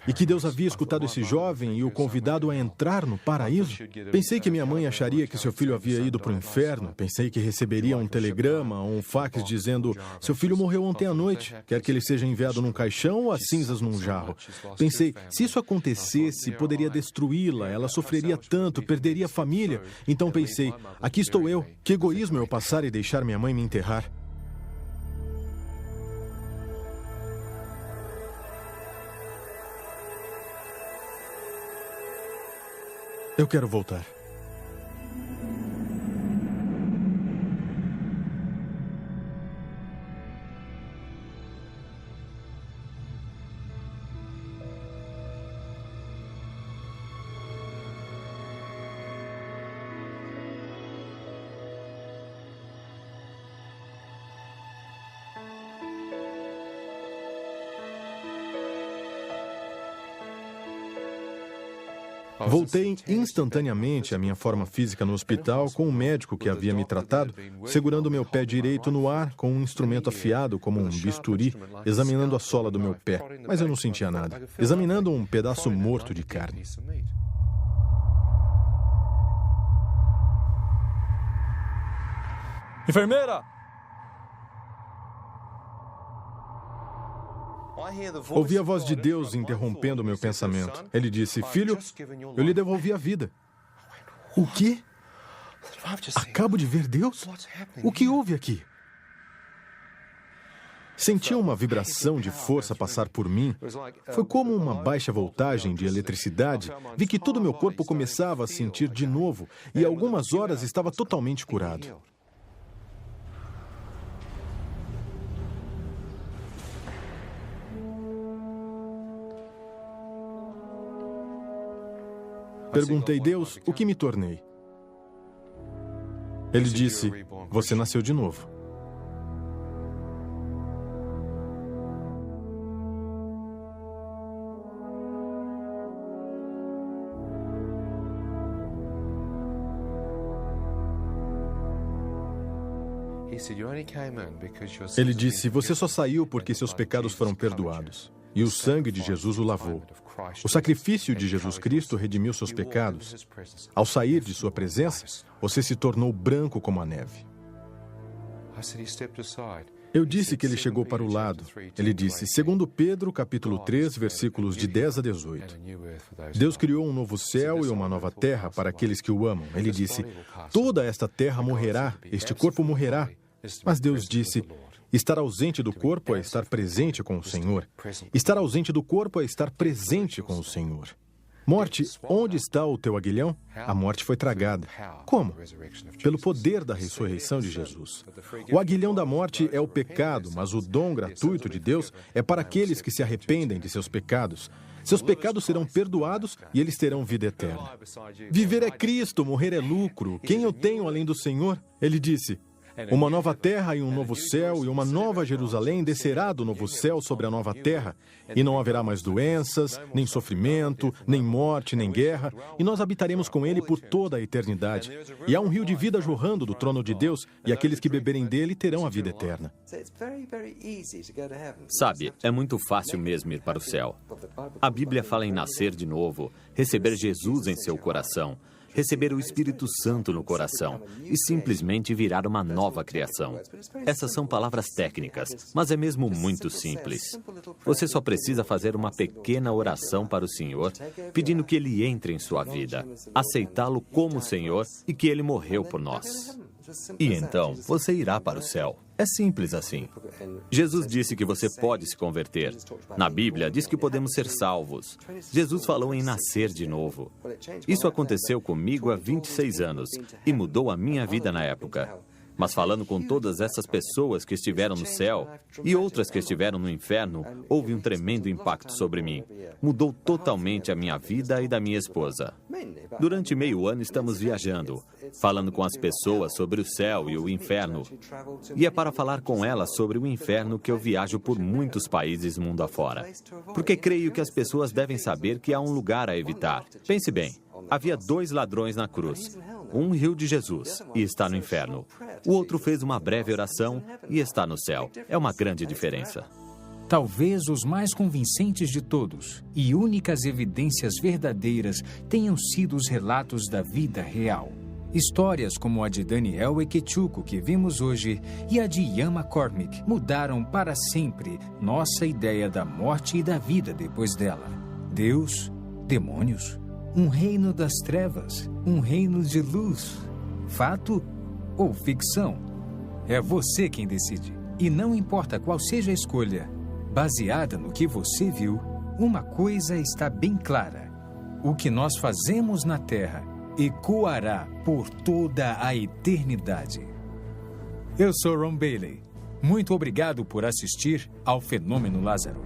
e que Deus havia escutado esse jovem e o convidado a entrar no paraíso? Pensei que minha mãe acharia que seu filho havia ido para o inferno. Pensei que receberia um telegrama ou um fax dizendo, seu filho morreu ontem à noite, quer que ele seja enviado num caixão ou as cinzas num jarro. Pensei, se isso acontecesse, poderia destruí-la, ela sofreria tanto, perderia a família. Então pensei, aqui estou eu, que egoísmo eu passar e deixar minha mãe me enterrar. Eu quero voltar. Voltei instantaneamente à minha forma física no hospital com o médico que havia me tratado, segurando meu pé direito no ar com um instrumento afiado como um bisturi, examinando a sola do meu pé, mas eu não sentia nada, examinando um pedaço morto de carne. Enfermeira! Ouvi a voz de Deus interrompendo meu pensamento. Ele disse, filho, eu lhe devolvi a vida. O quê? Acabo de ver Deus? O que houve aqui? Senti uma vibração de força passar por mim. Foi como uma baixa voltagem de eletricidade. Vi que todo o meu corpo começava a sentir de novo e algumas horas estava totalmente curado. Perguntei, Deus, o que me tornei? Ele disse, você nasceu de novo. Ele disse, você só saiu porque seus pecados foram perdoados. E o sangue de Jesus o lavou. O sacrifício de Jesus Cristo redimiu seus pecados. Ao sair de sua presença, você se tornou branco como a neve. Eu disse que ele chegou para o lado. Ele disse, segundo Pedro, capítulo 3, versículos de 10 a 18. Deus criou um novo céu e uma nova terra para aqueles que o amam. Ele disse, toda esta terra morrerá, este corpo morrerá. Mas Deus disse, estar ausente do corpo é estar presente com o Senhor. Estar ausente do corpo é estar presente com o Senhor. Morte, onde está o teu aguilhão? A morte foi tragada. Como? Pelo poder da ressurreição de Jesus. O aguilhão da morte é o pecado, mas o dom gratuito de Deus é para aqueles que se arrependem de seus pecados. Seus pecados serão perdoados e eles terão vida eterna. Viver é Cristo, morrer é lucro. Quem eu tenho além do Senhor? Ele disse: uma nova terra e um novo céu e uma nova Jerusalém descerá do novo céu sobre a nova terra, e não haverá mais doenças, nem sofrimento, nem morte, nem guerra, e nós habitaremos com ele por toda a eternidade. E há um rio de vida jorrando do trono de Deus, e aqueles que beberem dele terão a vida eterna. Sabe, é muito fácil mesmo ir para o céu. A Bíblia fala em nascer de novo, receber Jesus em seu coração, receber o Espírito Santo no coração e simplesmente virar uma nova criação. Essas são palavras técnicas, mas é mesmo muito simples. Você só precisa fazer uma pequena oração para o Senhor, pedindo que Ele entre em sua vida, aceitá-lo como Senhor e que Ele morreu por nós. E então, você irá para o céu. É simples assim. Jesus disse que você pode se converter. Na Bíblia, diz que podemos ser salvos. Jesus falou em nascer de novo. Isso aconteceu comigo há 26 anos e mudou a minha vida na época. Mas falando com todas essas pessoas que estiveram no céu e outras que estiveram no inferno, houve um tremendo impacto sobre mim. Mudou totalmente a minha vida e da minha esposa. Durante meio ano estamos viajando, falando com as pessoas sobre o céu e o inferno. E é para falar com elas sobre o inferno que eu viajo por muitos países mundo afora. Porque creio que as pessoas devem saber que há um lugar a evitar. Pense bem, havia 2 ladrões na cruz. Um riu de Jesus e está no inferno. O outro fez uma breve oração e está no céu. É uma grande diferença. Talvez os mais convincentes de todos e únicas evidências verdadeiras tenham sido os relatos da vida real. Histórias como a de Daniel Ekechuko, que vimos hoje, e a de Ian McCormick mudaram para sempre nossa ideia da morte e da vida depois dela. Deus, demônios, um reino das trevas, um reino de luz. Fato ou ficção? É você quem decide. E não importa qual seja a escolha, baseada no que você viu, uma coisa está bem clara: o que nós fazemos na Terra ecoará por toda a eternidade. Eu sou Ron Bailey. Muito obrigado por assistir ao Fenômeno Lázaro.